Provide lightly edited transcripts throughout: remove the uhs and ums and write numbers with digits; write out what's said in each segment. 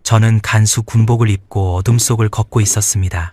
저는 간수 군복을 입고 어둠 속을 걷고 있었습니다.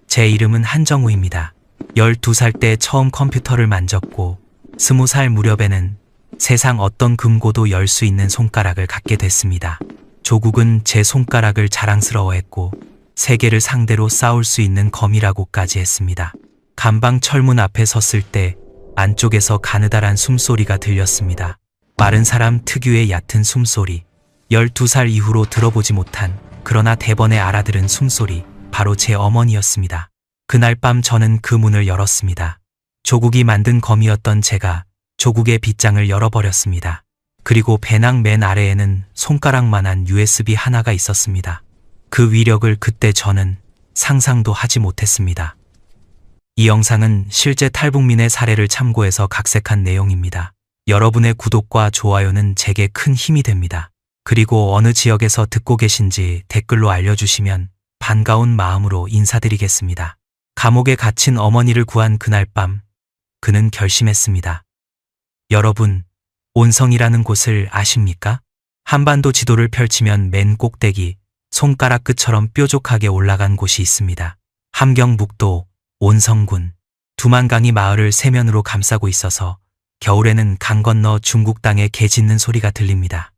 제 이름은 한정우입니다. 12살 때 처음 컴퓨터를 만졌고 20살 무렵에는 세상 어떤 금고도 열 수 있는 손가락을 갖게 됐습니다. 조국은 제 손가락을 자랑스러워했고 세계를 상대로 싸울 수 있는 검이라고까지 했습니다. 감방 철문 앞에 섰을 때 안쪽에서 가느다란 숨소리가 들렸습니다. 마른 사람 특유의 얕은 숨소리. 12살 이후로 들어보지 못한 그러나 대번에 알아들은 숨소리. 바로 제 어머니였습니다. 그날 밤 저는 그 문을 열었습니다. 조국이 만든 검이었던 제가 조국의 빗장을 열어버렸습니다. 그리고 배낭 맨 아래에는 손가락만한 USB 하나가 있었습니다. 그 위력을 그때 저는 상상도 하지 못했습니다. 이 영상은 실제 탈북민의 사례를 참고해서 각색한 내용입니다. 여러분의 구독과 좋아요는 제게 큰 힘이 됩니다. 그리고 어느 지역에서 듣고 계신지 댓글로 알려주시면 반가운 마음으로 인사드리겠습니다. 감옥에 갇힌 어머니를 구한 그날 밤, 그는 결심했습니다. 여러분, 온성이라는 곳을 아십니까? 한반도 지도를 펼치면 맨 꼭대기, 손가락 끝처럼 뾰족하게 올라간 곳이 있습니다. 함경북도 온성군. 두만강이 마을을 세면으로 감싸고 있어서 겨울에는 강 건너 중국 땅에 개 짖는 소리가 들립니다.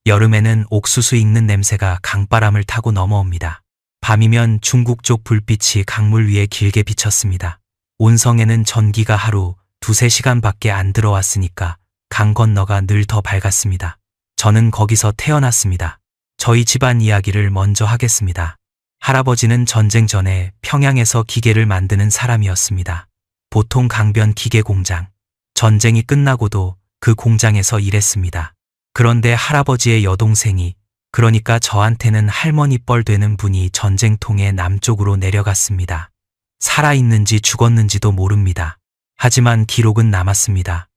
여름에는 옥수수 익는 냄새가 강바람을 타고 넘어옵니다. 밤이면 중국 쪽 불빛이 강물 위에 길게 비쳤습니다. 온성에는 전기가 하루 2~3시간밖에 안 들어왔으니까 강 건너가 늘 더 밝았습니다. 저는 거기서 태어났습니다. 저희 집안 이야기를 먼저 하겠습니다. 할아버지는 전쟁 전에 평양에서 기계를 만드는 사람이었습니다. 보통 강변 기계 공장. 전쟁이 끝나고도 그 공장에서 일했습니다. 그런데 할아버지의 여동생이, 그러니까 저한테는 할머니 뻘 되는 분이 전쟁통에 남쪽으로 내려갔습니다. 살아있는지 죽었는지도 모릅니다. 하지만 기록은 남았습니다.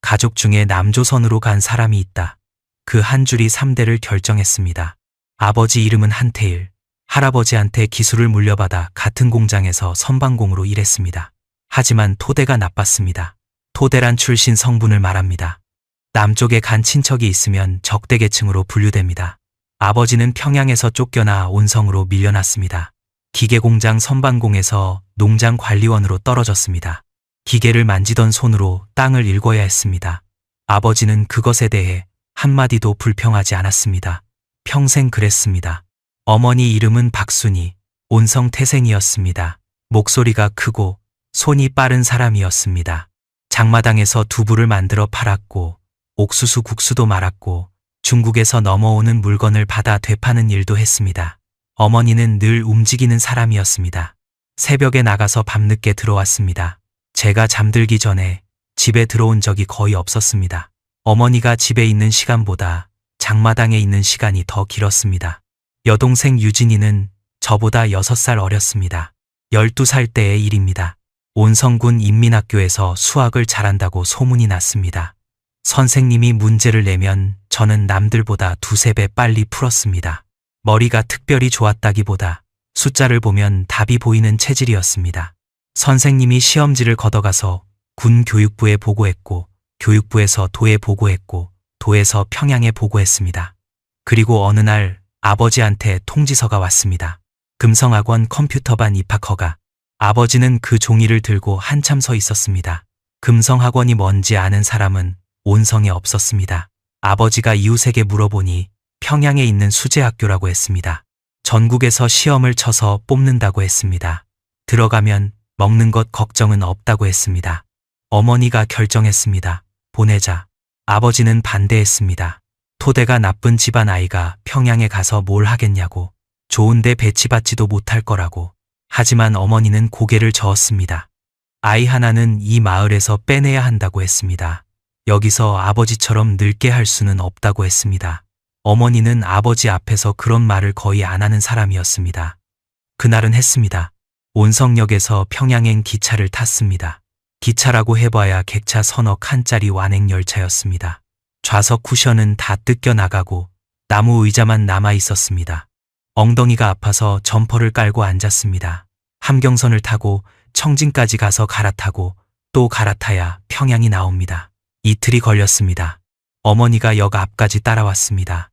가족 중에 남조선으로 간 사람이 있다. 그 한 줄이 3대를 결정했습니다. 아버지 이름은 한태일. 할아버지한테 기술을 물려받아 같은 공장에서 선방공으로 일했습니다. 하지만 토대가 나빴습니다. 토대란 출신 성분을 말합니다. 남쪽에 간 친척이 있으면 적대계층으로 분류됩니다. 아버지는 평양에서 쫓겨나 온성으로 밀려났습니다. 기계공장 선방공에서 농장 관리원으로 떨어졌습니다. 기계를 만지던 손으로 땅을 일궈야 했습니다. 아버지는 그것에 대해 한마디도 불평하지 않았습니다. 평생 그랬습니다. 어머니 이름은 박순희, 온성 태생이었습니다. 목소리가 크고 손이 빠른 사람이었습니다. 장마당에서 두부를 만들어 팔았고 옥수수 국수도 말았고 중국에서 넘어오는 물건을 받아 되파는 일도 했습니다. 어머니는 늘 움직이는 사람이었습니다. 새벽에 나가서 밤늦게 들어왔습니다. 제가 잠들기 전에 집에 들어온 적이 거의 없었습니다. 어머니가 집에 있는 시간보다 장마당에 있는 시간이 더 길었습니다. 여동생 유진이는 저보다 6살 어렸습니다. 12살 때의 일입니다. 온성군 인민학교에서 수학을 잘한다고 소문이 났습니다. 선생님이 문제를 내면 저는 남들보다 2~3배 빨리 풀었습니다. 머리가 특별히 좋았다기보다 숫자를 보면 답이 보이는 체질이었습니다. 선생님이 시험지를 걷어가서 군 교육부에 보고했고 교육부에서 도에 보고했고 도에서 평양에 보고했습니다. 그리고 어느 날 아버지한테 통지서가 왔습니다. 금성학원 컴퓨터반 입학허가. 아버지는 그 종이를 들고 한참 서 있었습니다. 금성학원이 뭔지 아는 사람은 온성에 없었습니다. 아버지가 이웃에게 물어보니 평양에 있는 수제학교라고 했습니다. 전국에서 시험을 쳐서 뽑는다고 했습니다. 들어가면 먹는 것 걱정은 없다고 했습니다. 어머니가 결정했습니다. 보내자. 아버지는 반대했습니다. 토대가 나쁜 집안 아이가 평양에 가서 뭘 하겠냐고. 좋은데 배치받지도 못할 거라고. 하지만 어머니는 고개를 저었습니다. 아이 하나는 이 마을에서 빼내야 한다고 했습니다. 여기서 아버지처럼 늙게 할 수는 없다고 했습니다. 어머니는 아버지 앞에서 그런 말을 거의 안 하는 사람이었습니다. 그날은 했습니다. 온성역에서 평양행 기차를 탔습니다. 기차라고 해봐야 객차 서너 칸짜리 완행열차였습니다. 좌석 쿠션은 다 뜯겨 나가고 나무 의자만 남아 있었습니다. 엉덩이가 아파서 점퍼를 깔고 앉았습니다. 함경선을 타고 청진까지 가서 갈아타고 또 갈아타야 평양이 나옵니다. 이틀이 걸렸습니다. 어머니가 역 앞까지 따라왔습니다.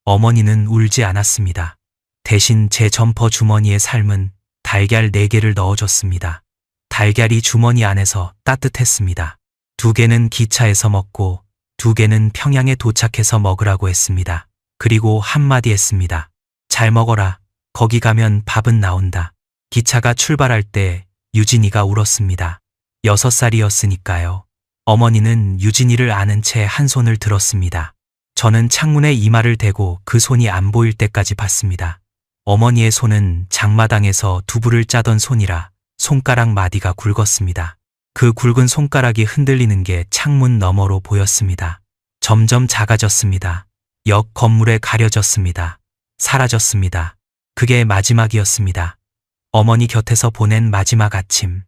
어머니는 울지 않았습니다. 대신 제 점퍼 주머니에 삶은 달걀 4개를 넣어줬습니다. 달걀이 주머니 안에서 따뜻했습니다. 2개는 기차에서 먹고 2개는 평양에 도착해서 먹으라고 했습니다. 그리고 한마디 했습니다. 잘 먹어라. 거기 가면 밥은 나온다. 기차가 출발할 때 유진이가 울었습니다. 6살이었으니까요. 어머니는 유진이를 안은 채 한 손을 들었습니다. 저는 창문에 이마를 대고 그 손이 안 보일 때까지 봤습니다. 어머니의 손은 장마당에서 두부를 짜던 손이라 손가락 마디가 굵었습니다. 그 굵은 손가락이 흔들리는 게 창문 너머로 보였습니다. 점점 작아졌습니다. 역 건물에 가려졌습니다. 사라졌습니다. 그게 마지막이었습니다. 어머니 곁에서 보낸 마지막 아침.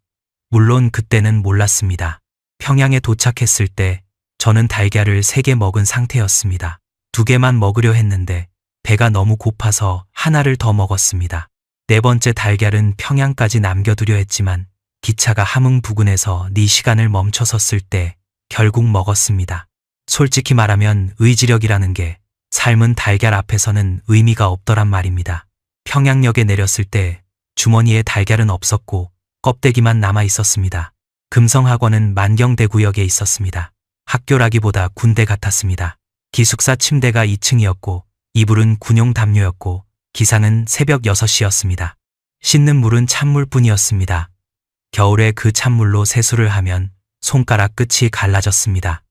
물론 그때는 몰랐습니다. 평양에 도착했을 때 저는 달걀을 3개 먹은 상태였습니다. 2개만 먹으려 했는데 배가 너무 고파서 하나를 더 먹었습니다. 4번째 달걀은 평양까지 남겨두려 했지만 기차가 함흥부근에서 4시간을 멈춰섰을 때 결국 먹었습니다. 솔직히 말하면 의지력이라는 게 삶은 달걀 앞에서는 의미가 없더란 말입니다. 평양역에 내렸을 때 주머니에 달걀은 없었고 껍데기만 남아 있었습니다. 금성학원은 만경대구역에 있었습니다. 학교라기보다 군대 같았습니다. 기숙사 침대가 2층이었고 이불은 군용 담요였고 기상은 새벽 6시였습니다. 씻는 물은 찬물뿐이었습니다. 겨울에 그 찬물로 세수를 하면 손가락 끝이 갈라졌습니다.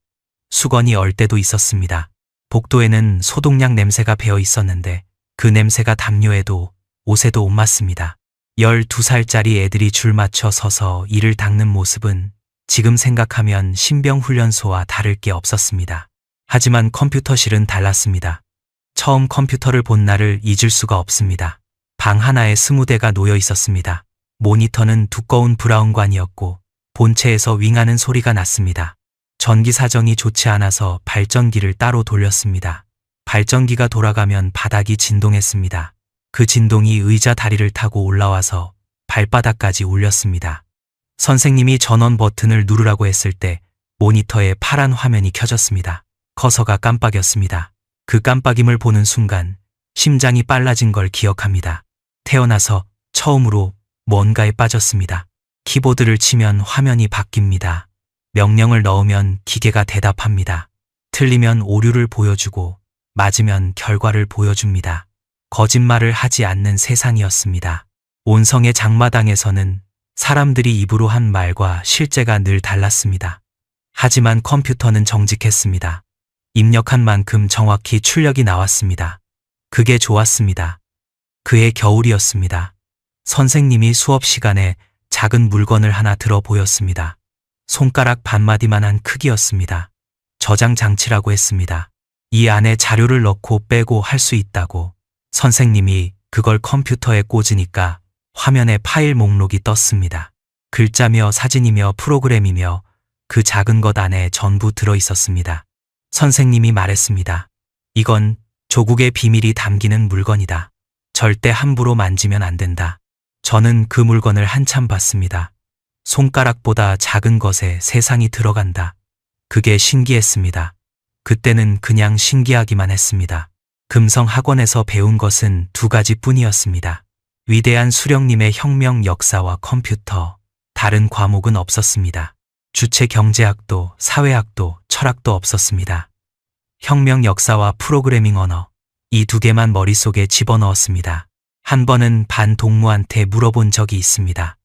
수건이 얼 때도 있었습니다. 복도에는 소독약 냄새가 배어 있었는데 그 냄새가 담요에도 옷에도 못 맞습니다. 12살짜리 애들이 줄 맞춰 서서 이를 닦는 모습은 지금 생각하면 신병훈련소와 다를 게 없었습니다. 하지만 컴퓨터실은 달랐습니다. 처음 컴퓨터를 본 날을 잊을 수가 없습니다. 방 하나에 20대가 놓여 있었습니다. 모니터는 두꺼운 브라운관이었고 본체에서 윙하는 소리가 났습니다. 전기 사정이 좋지 않아서 발전기를 따로 돌렸습니다. 발전기가 돌아가면 바닥이 진동했습니다. 그 진동이 의자 다리를 타고 올라와서 발바닥까지 울렸습니다. 선생님이 전원 버튼을 누르라고 했을 때 모니터에 파란 화면이 켜졌습니다. 커서가 깜빡였습니다. 그 깜빡임을 보는 순간 심장이 빨라진 걸 기억합니다. 태어나서 처음으로 뭔가에 빠졌습니다. 키보드를 치면 화면이 바뀝니다. 명령을 넣으면 기계가 대답합니다. 틀리면 오류를 보여주고 맞으면 결과를 보여줍니다. 거짓말을 하지 않는 세상이었습니다. 온성의 장마당에서는 사람들이 입으로 한 말과 실제가 늘 달랐습니다. 하지만 컴퓨터는 정직했습니다. 입력한 만큼 정확히 출력이 나왔습니다. 그게 좋았습니다. 그해 겨울이었습니다. 선생님이 수업 시간에 작은 물건을 하나 들어 보였습니다. 손가락 반마디만한 크기였습니다. 저장 장치라고 했습니다. 이 안에 자료를 넣고 빼고 할 수 있다고. 선생님이 그걸 컴퓨터에 꽂으니까 화면에 파일 목록이 떴습니다. 글자며 사진이며 프로그램이며 그 작은 것 안에 전부 들어 있었습니다. 선생님이 말했습니다. 이건 조국의 비밀이 담기는 물건이다. 절대 함부로 만지면 안 된다. 저는 그 물건을 한참 봤습니다. 손가락보다 작은 것에 세상이 들어간다. 그게 신기했습니다. 그때는 그냥 신기하기만 했습니다. 금성학원에서 배운 것은 2가지뿐이었습니다. 위대한 수령님의 혁명 역사와 컴퓨터, 다른 과목은 없었습니다. 주체 경제학도, 사회학도, 철학도 없었습니다. 혁명 역사와 프로그래밍 언어, 이 2개만 머릿속에 집어넣었습니다. 한 번은 반 동무한테 물어본 적이 있습니다.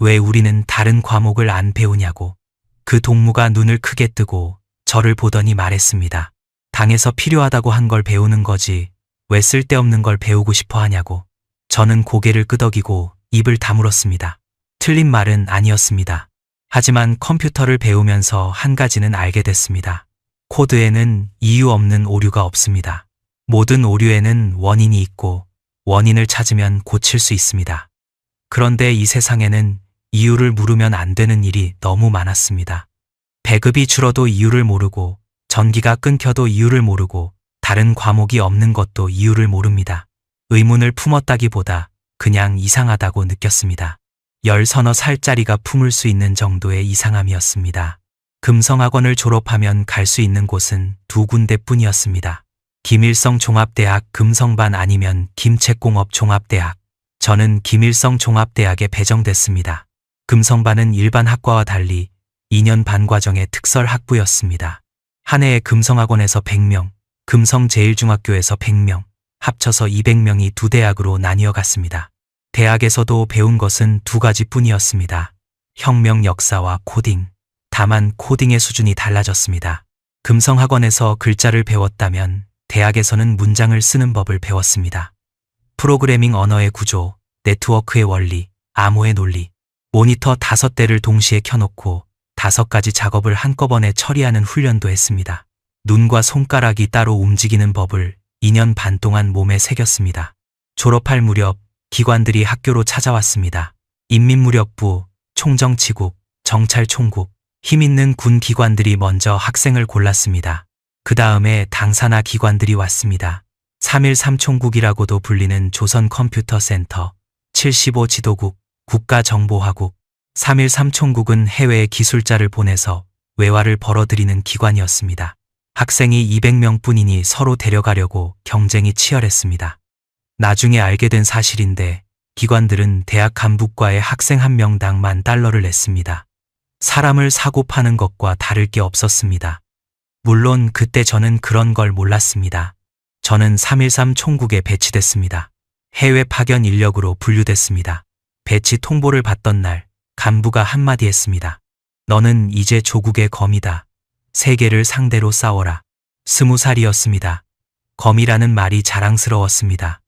왜 우리는 다른 과목을 안 배우냐고. 그 동무가 눈을 크게 뜨고 저를 보더니 말했습니다. 당에서 필요하다고 한 걸 배우는 거지 왜 쓸데없는 걸 배우고 싶어 하냐고. 저는 고개를 끄덕이고 입을 다물었습니다. 틀린 말은 아니었습니다. 하지만 컴퓨터를 배우면서 한 가지는 알게 됐습니다. 코드에는 이유 없는 오류가 없습니다. 모든 오류에는 원인이 있고 원인을 찾으면 고칠 수 있습니다. 그런데 이 세상에는 이유를 물으면 안 되는 일이 너무 많았습니다. 배급이 줄어도 이유를 모르고 전기가 끊겨도 이유를 모르고 다른 과목이 없는 것도 이유를 모릅니다. 의문을 품었다기보다 그냥 이상하다고 느꼈습니다. 10서너 살짜리가 품을 수 있는 정도의 이상함이었습니다. 금성학원을 졸업하면 갈 수 있는 곳은 2군데뿐이었습니다. 김일성 종합대학 금성반 아니면 김책공업 종합대학. 저는 김일성 종합대학에 배정됐습니다. 금성반은 일반 학과와 달리 2년 반 과정의 특설 학부였습니다. 한 해에 금성학원에서 100명, 금성제일중학교에서 100명, 합쳐서 200명이 두 대학으로 나뉘어 갔습니다. 대학에서도 배운 것은 두 가지뿐이었습니다. 혁명 역사와 코딩. 다만 코딩의 수준이 달라졌습니다. 금성학원에서 글자를 배웠다면 대학에서는 문장을 쓰는 법을 배웠습니다. 프로그래밍 언어의 구조, 네트워크의 원리, 암호의 논리, 모니터 5대를 동시에 켜놓고 5가지 작업을 한꺼번에 처리하는 훈련도 했습니다. 눈과 손가락이 따로 움직이는 법을 2년 반 동안 몸에 새겼습니다. 졸업할 무렵 기관들이 학교로 찾아왔습니다. 인민무력부, 총정치국, 정찰총국, 힘있는 군 기관들이 먼저 학생을 골랐습니다. 그 다음에 당사나 기관들이 왔습니다. 3.1 3총국이라고도 불리는 조선컴퓨터센터, 75 지도국, 국가정보화국, 3.1 3총국은 해외에 기술자를 보내서 외화를 벌어들이는 기관이었습니다. 학생이 200명 뿐이니 서로 데려가려고 경쟁이 치열했습니다. 나중에 알게 된 사실인데 기관들은 대학 간부과에 학생 한 명당 $10,000를 냈습니다. 사람을 사고 파는 것과 다를 게 없었습니다. 물론 그때 저는 그런 걸 몰랐습니다. 저는 3.1 3총국에 배치됐습니다. 해외 파견 인력으로 분류됐습니다. 배치 통보를 받던 날 간부가 한마디 했습니다. 너는 이제 조국의 검이다. 세계를 상대로 싸워라. 20살이었습니다. 검이라는 말이 자랑스러웠습니다.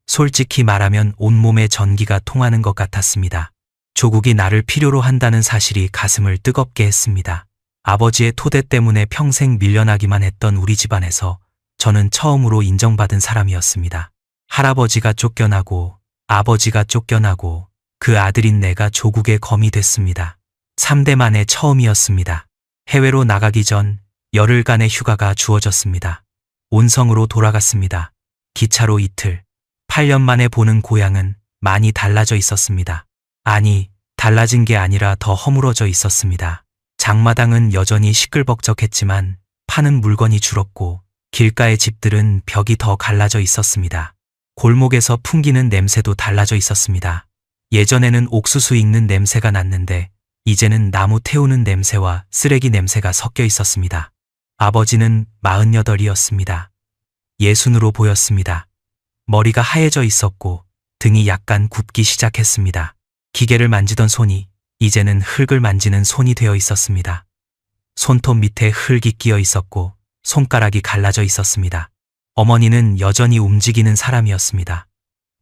솔직히 말하면 온몸에 전기가 통하는 것 같았습니다. 조국이 나를 필요로 한다는 사실이 가슴을 뜨겁게 했습니다. 아버지의 토대 때문에 평생 밀려나기만 했던 우리 집안에서 저는 처음으로 인정받은 사람이었습니다. 할아버지가 쫓겨나고 아버지가 쫓겨나고 그 아들인 내가 조국의 검이 됐습니다. 3대 만에 처음이었습니다. 해외로 나가기 전 열흘간의 휴가가 주어졌습니다. 온성으로 돌아갔습니다. 기차로 이틀. 8년 만에 보는 고향은 많이 달라져 있었습니다. 아니, 달라진 게 아니라 더 허물어져 있었습니다. 장마당은 여전히 시끌벅적했지만 파는 물건이 줄었고 길가의 집들은 벽이 더 갈라져 있었습니다. 골목에서 풍기는 냄새도 달라져 있었습니다. 예전에는 옥수수 익는 냄새가 났는데 이제는 나무 태우는 냄새와 쓰레기 냄새가 섞여 있었습니다. 아버지는 48이었습니다. 예순으로 보였습니다. 머리가 하얘져 있었고 등이 약간 굽기 시작했습니다. 기계를 만지던 손이 이제는 흙을 만지는 손이 되어 있었습니다. 손톱 밑에 흙이 끼어 있었고 손가락이 갈라져 있었습니다. 어머니는 여전히 움직이는 사람이었습니다.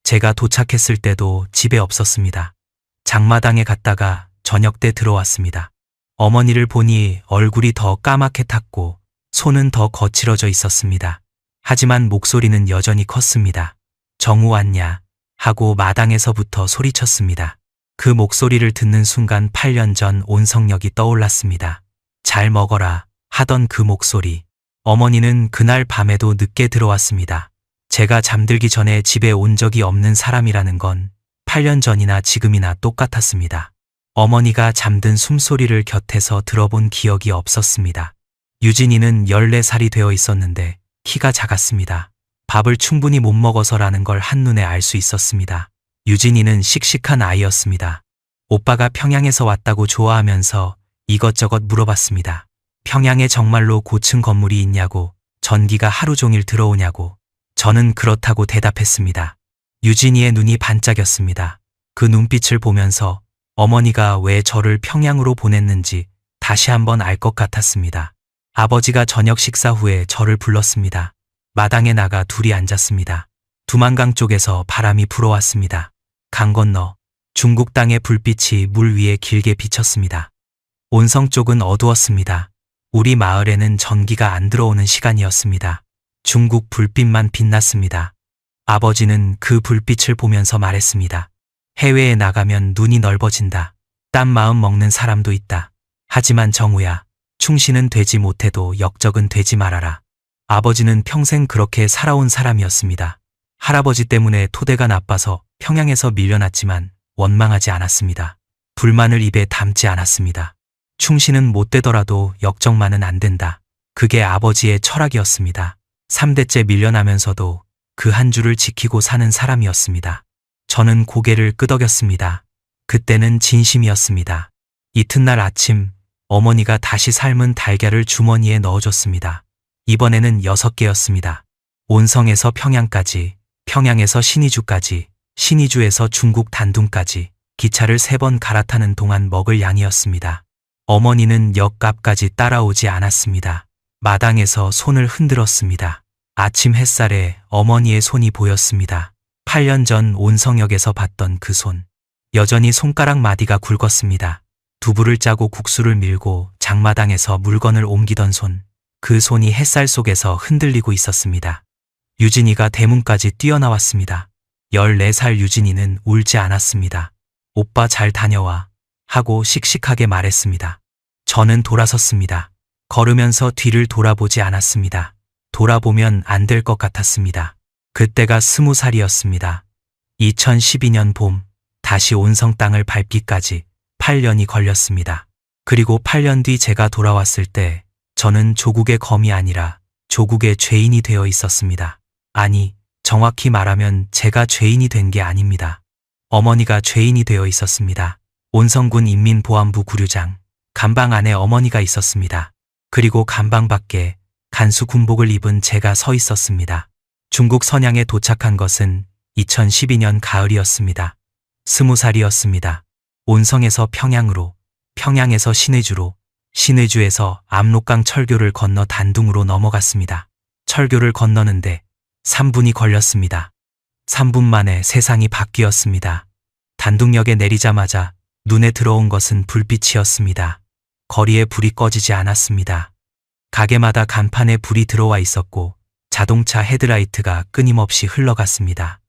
제가 도착했을 때도 집에 없었습니다. 장마당에 갔다가 저녁 때 들어왔습니다. 어머니를 보니 얼굴이 더 까맣게 탔고 손은 더 거칠어져 있었습니다. 하지만 목소리는 여전히 컸습니다. 정우 왔냐? 하고 마당에서부터 소리쳤습니다. 그 목소리를 듣는 순간 8년 전 온성역이 떠올랐습니다. 잘 먹어라 하던 그 목소리. 어머니는 그날 밤에도 늦게 들어왔습니다. 제가 잠들기 전에 집에 온 적이 없는 사람이라는 건 8년 전이나 지금이나 똑같았습니다. 어머니가 잠든 숨소리를 곁에서 들어본 기억이 없었습니다. 유진이는 14살이 되어 있었는데 키가 작았습니다. 밥을 충분히 못 먹어서라는 걸 한눈에 알 수 있었습니다. 유진이는 씩씩한 아이였습니다. 오빠가 평양에서 왔다고 좋아하면서 이것저것 물어봤습니다. 평양에 정말로 고층 건물이 있냐고, 전기가 하루 종일 들어오냐고. 저는 그렇다고 대답했습니다. 유진이의 눈이 반짝였습니다. 그 눈빛을 보면서 어머니가 왜 저를 평양으로 보냈는지 다시 한번 알 것 같았습니다. 아버지가 저녁 식사 후에 저를 불렀습니다. 마당에 나가 둘이 앉았습니다. 두만강 쪽에서 바람이 불어왔습니다. 강 건너 중국 땅의 불빛이 물 위에 길게 비쳤습니다. 온성 쪽은 어두웠습니다. 우리 마을에는 전기가 안 들어오는 시간이었습니다. 중국 불빛만 빛났습니다. 아버지는 그 불빛을 보면서 말했습니다. 해외에 나가면 눈이 넓어진다. 딴 마음 먹는 사람도 있다. 하지만 정우야, 충신은 되지 못해도 역적은 되지 말아라. 아버지는 평생 그렇게 살아온 사람이었습니다. 할아버지 때문에 토대가 나빠서 평양에서 밀려났지만 원망하지 않았습니다. 불만을 입에 담지 않았습니다. 충신은 못 되더라도 역적만은 안 된다. 그게 아버지의 철학이었습니다. 3대째 밀려나면서도 그 한 줄을 지키고 사는 사람이었습니다. 저는 고개를 끄덕였습니다. 그때는 진심이었습니다. 이튿날 아침 어머니가 다시 삶은 달걀을 주머니에 넣어줬습니다. 이번에는 6개였습니다. 온성에서 평양까지, 평양에서 신의주까지, 신의주에서 중국 단둥까지 기차를 3번 갈아타는 동안 먹을 양이었습니다. 어머니는 역 앞까지 따라오지 않았습니다. 마당에서 손을 흔들었습니다. 아침 햇살에 어머니의 손이 보였습니다. 8년 전 온성역에서 봤던 그 손. 여전히 손가락 마디가 굵었습니다. 두부를 짜고 국수를 밀고 장마당에서 물건을 옮기던 손. 그 손이 햇살 속에서 흔들리고 있었습니다. 유진이가 대문까지 뛰어나왔습니다. 14살 유진이는 울지 않았습니다. 오빠 잘 다녀와 하고 씩씩하게 말했습니다. 저는 돌아섰습니다. 걸으면서 뒤를 돌아보지 않았습니다. 돌아보면 안 될 것 같았습니다. 그때가 20살이었습니다. 2012년 봄, 다시 온성 땅을 밟기까지 8년이 걸렸습니다. 그리고 8년 뒤 제가 돌아왔을 때 저는 조국의 검이 아니라 조국의 죄인이 되어 있었습니다. 아니, 정확히 말하면 제가 죄인이 된 게 아닙니다. 어머니가 죄인이 되어 있었습니다. 온성군 인민보안부 구류장, 감방 안에 어머니가 있었습니다. 그리고 감방 밖에 간수 군복을 입은 제가 서 있었습니다. 중국 선양에 도착한 것은 2012년 가을이었습니다. 20살이었습니다. 온성에서 평양으로, 평양에서 신의주로, 신의주에서 압록강 철교를 건너 단둥으로 넘어갔습니다. 철교를 건너는데 3분이 걸렸습니다. 3분 만에 세상이 바뀌었습니다. 단둥역에 내리자마자 눈에 들어온 것은 불빛이었습니다. 거리에 불이 꺼지지 않았습니다. 가게마다 간판에 불이 들어와 있었고 자동차 헤드라이트가 끊임없이 흘러갔습니다.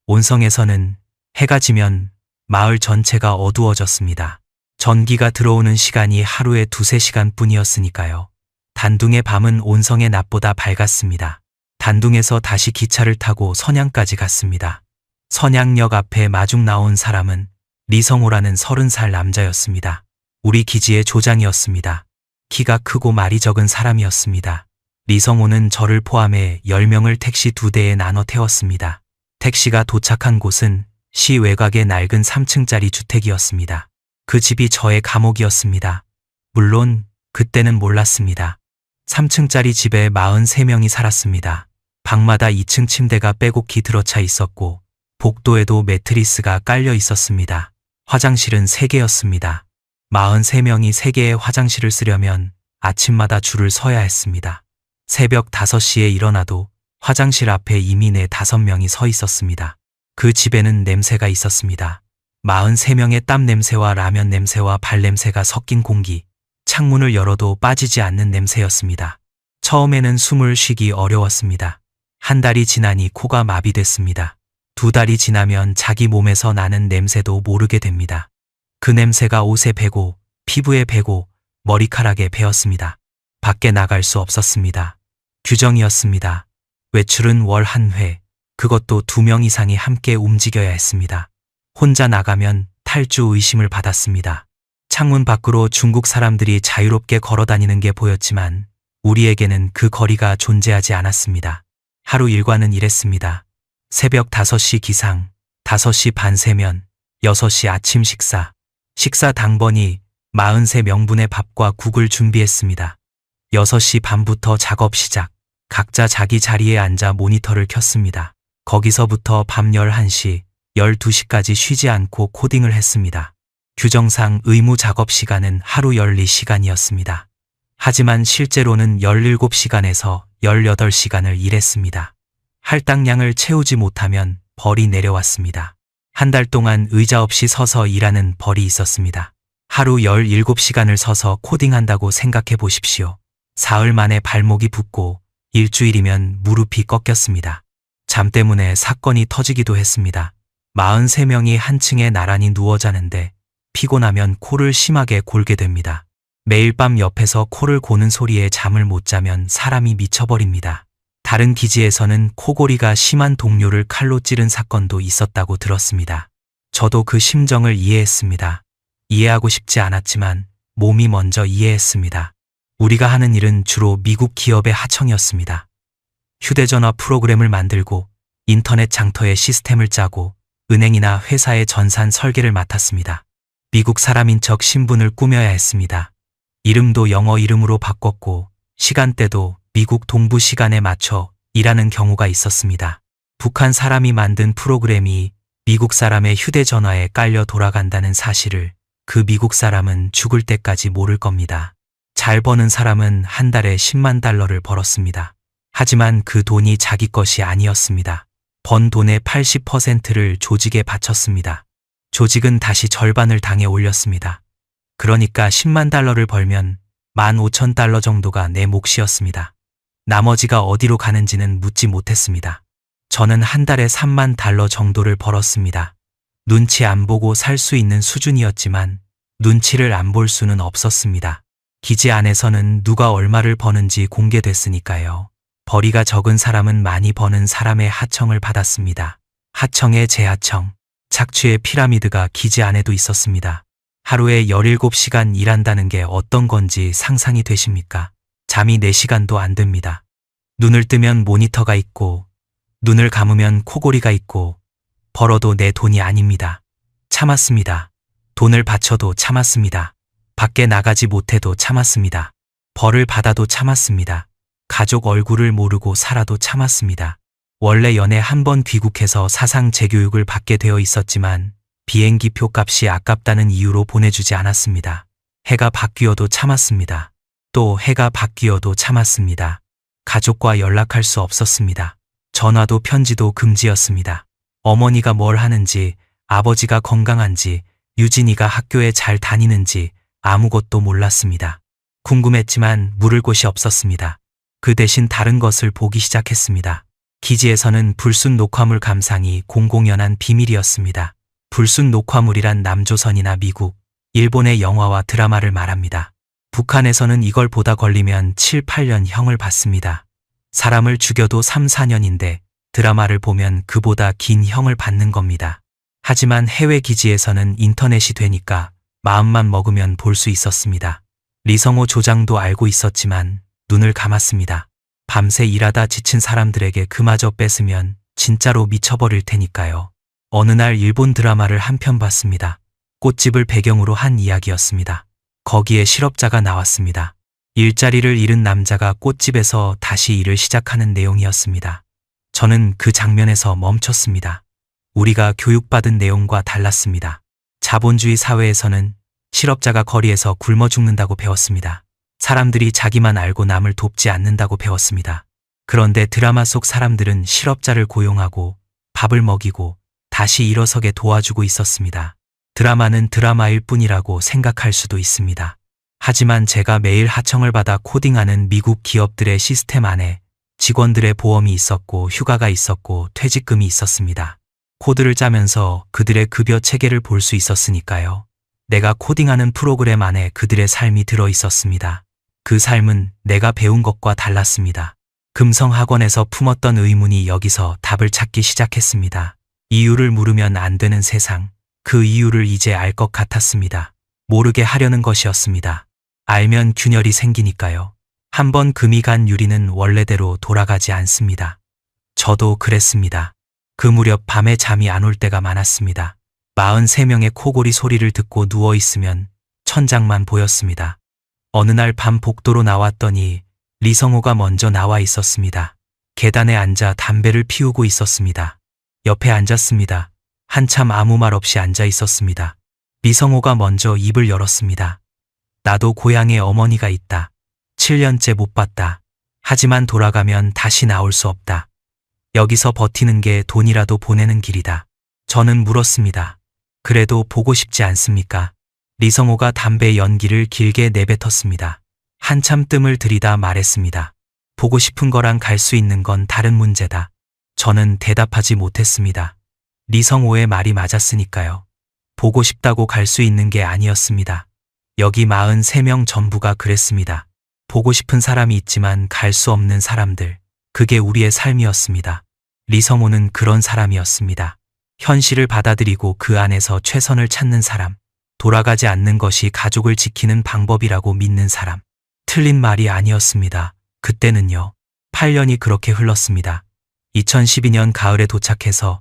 온성에서는 해가 지면 마을 전체가 어두워졌습니다. 전기가 들어오는 시간이 하루에 2~3시간 뿐이었으니까요. 단둥의 밤은 온성의 낮보다 밝았습니다. 단둥에서 다시 기차를 타고 선양까지 갔습니다. 선양역 앞에 마중 나온 사람은 리성호라는 30살 남자였습니다. 우리 기지의 조장이었습니다. 키가 크고 말이 적은 사람이었습니다. 리성호는 저를 포함해 10명을 택시 2대에 나눠 태웠습니다. 택시가 도착한 곳은 시 외곽의 낡은 3층짜리 주택이었습니다. 그 집이 저의 감옥이었습니다. 물론 그때는 몰랐습니다. 3층짜리 집에 43명이 살았습니다. 방마다 2층 침대가 빼곡히 들어차 있었고 복도에도 매트리스가 깔려 있었습니다. 화장실은 3개였습니다. 43명이 3개의 화장실을 쓰려면 아침마다 줄을 서야 했습니다. 새벽 5시에 일어나도 화장실 앞에 이미 4~5명이 서 있었습니다. 그 집에는 냄새가 있었습니다. 43명의 땀 냄새와 라면 냄새와 발 냄새가 섞인 공기, 창문을 열어도 빠지지 않는 냄새였습니다. 처음에는 숨을 쉬기 어려웠습니다. 한 달이 지나니 코가 마비됐습니다. 2달이 지나면 자기 몸에서 나는 냄새도 모르게 됩니다. 그 냄새가 옷에 배고 피부에 배고 머리카락에 배었습니다. 밖에 나갈 수 없었습니다. 규정이었습니다. 외출은 월 1회, 그것도 2명 이상이 함께 움직여야 했습니다. 혼자 나가면 탈주 의심을 받았습니다. 창문 밖으로 중국 사람들이 자유롭게 걸어다니는 게 보였지만 우리에게는 그 거리가 존재하지 않았습니다. 하루 일과는 이랬습니다. 새벽 5시 기상, 5시 반 세면, 6시 아침 식사, 식사 당번이 43명분의 밥과 국을 준비했습니다. 6시 반부터 작업 시작, 각자 자기 자리에 앉아 모니터를 켰습니다. 거기서부터 밤 11시, 12시까지 쉬지 않고 코딩을 했습니다. 규정상 의무 작업 시간은 하루 12시간이었습니다. 하지만 실제로는 17시간에서 18시간을 일했습니다. 할당량을 채우지 못하면 벌이 내려왔습니다. 한 달 동안 의자 없이 서서 일하는 벌이 있었습니다. 하루 17시간을 서서 코딩한다고 생각해 보십시오. 사흘 만에 발목이 붓고 일주일이면 무릎이 꺾였습니다. 잠 때문에 사건이 터지기도 했습니다. 43명이 한 층에 나란히 누워 자는데 피곤하면 코를 심하게 골게 됩니다. 매일 밤 옆에서 코를 고는 소리에 잠을 못 자면 사람이 미쳐버립니다. 다른 기지에서는 코골이가 심한 동료를 칼로 찌른 사건도 있었다고 들었습니다. 저도 그 심정을 이해했습니다. 이해하고 싶지 않았지만 몸이 먼저 이해했습니다. 우리가 하는 일은 주로 미국 기업의 하청이었습니다. 휴대전화 프로그램을 만들고 인터넷 장터의 시스템을 짜고 은행이나 회사의 전산 설계를 맡았습니다. 미국 사람인 척 신분을 꾸며야 했습니다. 이름도 영어 이름으로 바꿨고 시간대도 미국 동부 시간에 맞춰 일하는 경우가 있었습니다. 북한 사람이 만든 프로그램이 미국 사람의 휴대전화에 깔려 돌아간다는 사실을 그 미국 사람은 죽을 때까지 모를 겁니다. 잘 버는 사람은 한 달에 10만 달러를 벌었습니다. 하지만 그 돈이 자기 것이 아니었습니다. 번 돈의 80%를 조직에 바쳤습니다. 조직은 다시 절반을 당해 올렸습니다. 그러니까 10만 달러를 벌면 15,000달러 정도가 내 몫이었습니다. 나머지가 어디로 가는지는 묻지 못했습니다. 저는 한 달에 3만 달러 정도를 벌었습니다. 눈치 안 보고 살 수 있는 수준이었지만 눈치를 안 볼 수는 없었습니다. 기지 안에서는 누가 얼마를 버는지 공개됐으니까요. 벌이가 적은 사람은 많이 버는 사람의 하청을 받았습니다. 하청의 재하청, 착취의 피라미드가 기지 안에도 있었습니다. 하루에 17시간 일한다는 게 어떤 건지 상상이 되십니까? 잠이 4시간도 안 됩니다. 눈을 뜨면 모니터가 있고 눈을 감으면 코골이가 있고 벌어도 내 돈이 아닙니다. 참았습니다. 돈을 바쳐도 참았습니다. 밖에 나가지 못해도 참았습니다. 벌을 받아도 참았습니다. 가족 얼굴을 모르고 살아도 참았습니다. 원래 연애 한 번 귀국해서 사상 재교육을 받게 되어 있었지만 비행기 표값이 아깝다는 이유로 보내주지 않았습니다. 해가 바뀌어도 참았습니다. 또 해가 바뀌어도 참았습니다. 가족과 연락할 수 없었습니다. 전화도 편지도 금지였습니다. 어머니가 뭘 하는지, 아버지가 건강한지, 유진이가 학교에 잘 다니는지 아무것도 몰랐습니다. 궁금했지만 물을 곳이 없었습니다. 그 대신 다른 것을 보기 시작했습니다. 기지에서는 불순 녹화물 감상이 공공연한 비밀이었습니다. 불순 녹화물이란 남조선이나 미국, 일본의 영화와 드라마를 말합니다. 북한에서는 이걸 보다 걸리면 7, 8년 형을 받습니다. 사람을 죽여도 3, 4년인데 드라마를 보면 그보다 긴 형을 받는 겁니다. 하지만 해외 기지에서는 인터넷이 되니까 마음만 먹으면 볼 수 있었습니다. 리성호 조장도 알고 있었지만 눈을 감았습니다. 밤새 일하다 지친 사람들에게 그마저 뺏으면 진짜로 미쳐버릴 테니까요. 어느 날 일본 드라마를 한 편 봤습니다. 꽃집을 배경으로 한 이야기였습니다. 거기에 실업자가 나왔습니다. 일자리를 잃은 남자가 꽃집에서 다시 일을 시작하는 내용이었습니다. 저는 그 장면에서 멈췄습니다. 우리가 교육받은 내용과 달랐습니다. 자본주의 사회에서는 실업자가 거리에서 굶어 죽는다고 배웠습니다. 사람들이 자기만 알고 남을 돕지 않는다고 배웠습니다. 그런데 드라마 속 사람들은 실업자를 고용하고 밥을 먹이고 다시 일어서게 도와주고 있었습니다. 드라마는 드라마일 뿐이라고 생각할 수도 있습니다. 하지만 제가 매일 하청을 받아 코딩하는 미국 기업들의 시스템 안에 직원들의 보험이 있었고 휴가가 있었고 퇴직금이 있었습니다. 코드를 짜면서 그들의 급여 체계를 볼 수 있었으니까요. 내가 코딩하는 프로그램 안에 그들의 삶이 들어 있었습니다. 그 삶은 내가 배운 것과 달랐습니다. 금성학원에서 품었던 의문이 여기서 답을 찾기 시작했습니다. 이유를 물으면 안 되는 세상, 그 이유를 이제 알 것 같았습니다. 모르게 하려는 것이었습니다. 알면 균열이 생기니까요. 한번 금이 간 유리는 원래대로 돌아가지 않습니다. 저도 그랬습니다. 그 무렵 밤에 잠이 안 올 때가 많았습니다. 43명의 코골이 소리를 듣고 누워있으면 천장만 보였습니다. 어느 날 밤 복도로 나왔더니 리성호가 먼저 나와 있었습니다. 계단에 앉아 담배를 피우고 있었습니다. 옆에 앉았습니다. 한참 아무 말 없이 앉아 있었습니다. 리성호가 먼저 입을 열었습니다. 나도 고향에 어머니가 있다. 7년째 못 봤다. 하지만 돌아가면 다시 나올 수 없다. 여기서 버티는 게 돈이라도 보내는 길이다. 저는 물었습니다. 그래도 보고 싶지 않습니까? 리성호가 담배 연기를 길게 내뱉었습니다. 한참 뜸을 들이다 말했습니다. 보고 싶은 거랑 갈 수 있는 건 다른 문제다. 저는 대답하지 못했습니다. 리성호의 말이 맞았으니까요. 보고 싶다고 갈 수 있는 게 아니었습니다. 여기 43명 전부가 그랬습니다. 보고 싶은 사람이 있지만 갈 수 없는 사람들. 그게 우리의 삶이었습니다. 리성호는 그런 사람이었습니다. 현실을 받아들이고 그 안에서 최선을 찾는 사람. 돌아가지 않는 것이 가족을 지키는 방법이라고 믿는 사람. 틀린 말이 아니었습니다. 그때는요. 8년이 그렇게 흘렀습니다. 2012년 가을에 도착해서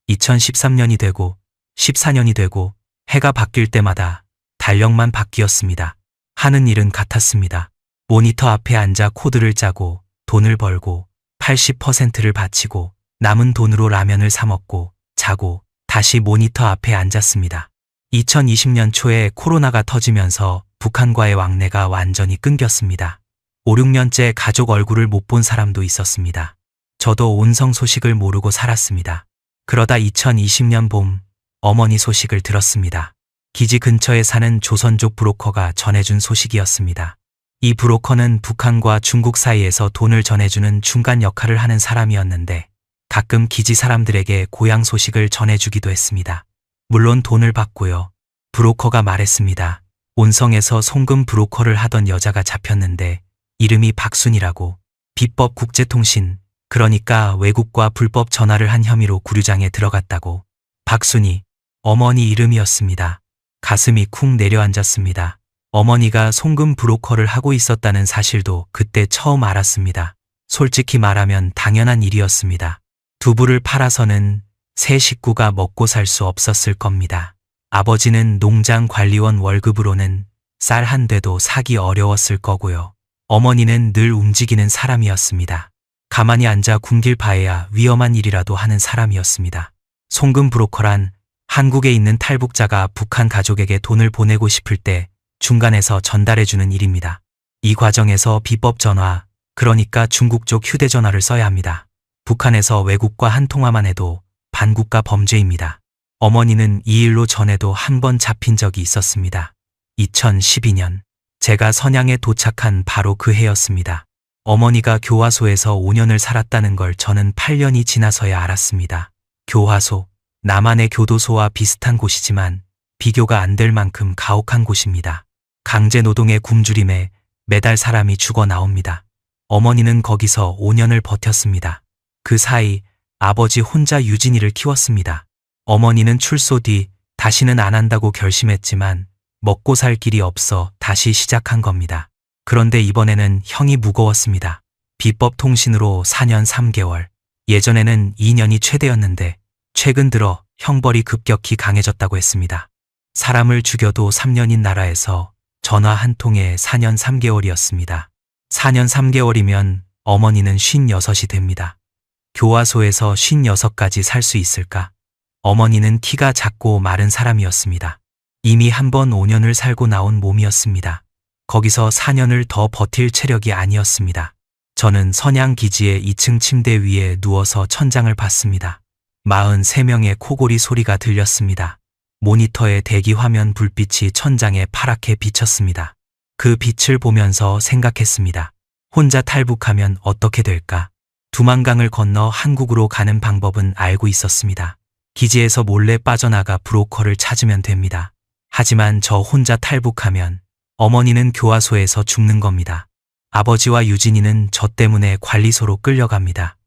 2013년이 되고 14년이 되고 해가 바뀔 때마다 달력만 바뀌었습니다. 하는 일은 같았습니다. 모니터 앞에 앉아 코드를 짜고 돈을 벌고 80%를 바치고 남은 돈으로 라면을 사 먹고 자고 다시 모니터 앞에 앉았습니다. 2020년 초에 코로나가 터지면서 북한과의 왕래가 완전히 끊겼습니다. 5, 6년째 가족 얼굴을 못 본 사람도 있었습니다. 저도 온성 소식을 모르고 살았습니다. 그러다 2020년 봄 어머니 소식을 들었습니다. 기지 근처에 사는 조선족 브로커가 전해준 소식이었습니다. 이 브로커는 북한과 중국 사이에서 돈을 전해주는 중간 역할을 하는 사람이었는데 가끔 기지 사람들에게 고향 소식을 전해주기도 했습니다. 물론 돈을 받고요. 브로커가 말했습니다. 온성에서 송금 브로커를 하던 여자가 잡혔는데 이름이 박순이라고. 비법 국제통신, 그러니까 외국과 불법 전화를 한 혐의로 구류장에 들어갔다고. 박순이, 어머니 이름이었습니다. 가슴이 쿵 내려앉았습니다. 어머니가 송금 브로커를 하고 있었다는 사실도 그때 처음 알았습니다. 솔직히 말하면 당연한 일이었습니다. 두부를 팔아서는 세 식구가 먹고 살 수 없었을 겁니다. 아버지는 농장 관리원 월급으로는 쌀 한 대도 사기 어려웠을 거고요. 어머니는 늘 움직이는 사람이었습니다. 가만히 앉아 굶길 바에야 위험한 일이라도 하는 사람이었습니다. 송금 브로커란 한국에 있는 탈북자가 북한 가족에게 돈을 보내고 싶을 때 중간에서 전달해주는 일입니다. 이 과정에서 비법 전화, 그러니까 중국 쪽 휴대전화를 써야 합니다. 북한에서 외국과 한 통화만 해도 반국가 범죄입니다. 어머니는 이 일로 전에도 한 번 잡힌 적이 있었습니다. 2012년 제가 선양에 도착한 바로 그 해였습니다. 어머니가 교화소에서 5년을 살았다는 걸 저는 8년이 지나서야 알았습니다. 교화소, 남한의 교도소와 비슷한 곳이지만 비교가 안 될 만큼 가혹한 곳입니다. 강제 노동의 굶주림에 매달 사람이 죽어 나옵니다. 어머니는 거기서 5년을 버텼습니다. 그 사이 아버지 혼자 유진이를 키웠습니다. 어머니는 출소 뒤 다시는 안 한다고 결심했지만 먹고 살 길이 없어 다시 시작한 겁니다. 그런데 이번에는 형이 무거웠습니다. 비법 통신으로 4년 3개월, 예전에는 2년이 최대였는데 최근 들어 형벌이 급격히 강해졌다고 했습니다. 사람을 죽여도 3년인 나라에서 전화 한 통에 4년 3개월이었습니다. 4년 3개월이면 어머니는 56이 됩니다. 교화소에서 56까지 살 수 있을까? 어머니는 키가 작고 마른 사람이었습니다. 이미 한 번 5년을 살고 나온 몸이었습니다. 거기서 4년을 더 버틸 체력이 아니었습니다. 저는 선양 기지의 2층 침대 위에 누워서 천장을 봤습니다. 43명의 코골이 소리가 들렸습니다. 모니터의 대기 화면 불빛이 천장에 파랗게 비쳤습니다. 그 빛을 보면서 생각했습니다. 혼자 탈북하면 어떻게 될까? 두만강을 건너 한국으로 가는 방법은 알고 있었습니다. 기지에서 몰래 빠져나가 브로커를 찾으면 됩니다. 하지만 저 혼자 탈북하면 어머니는 교화소에서 죽는 겁니다. 아버지와 유진이는 저 때문에 관리소로 끌려갑니다.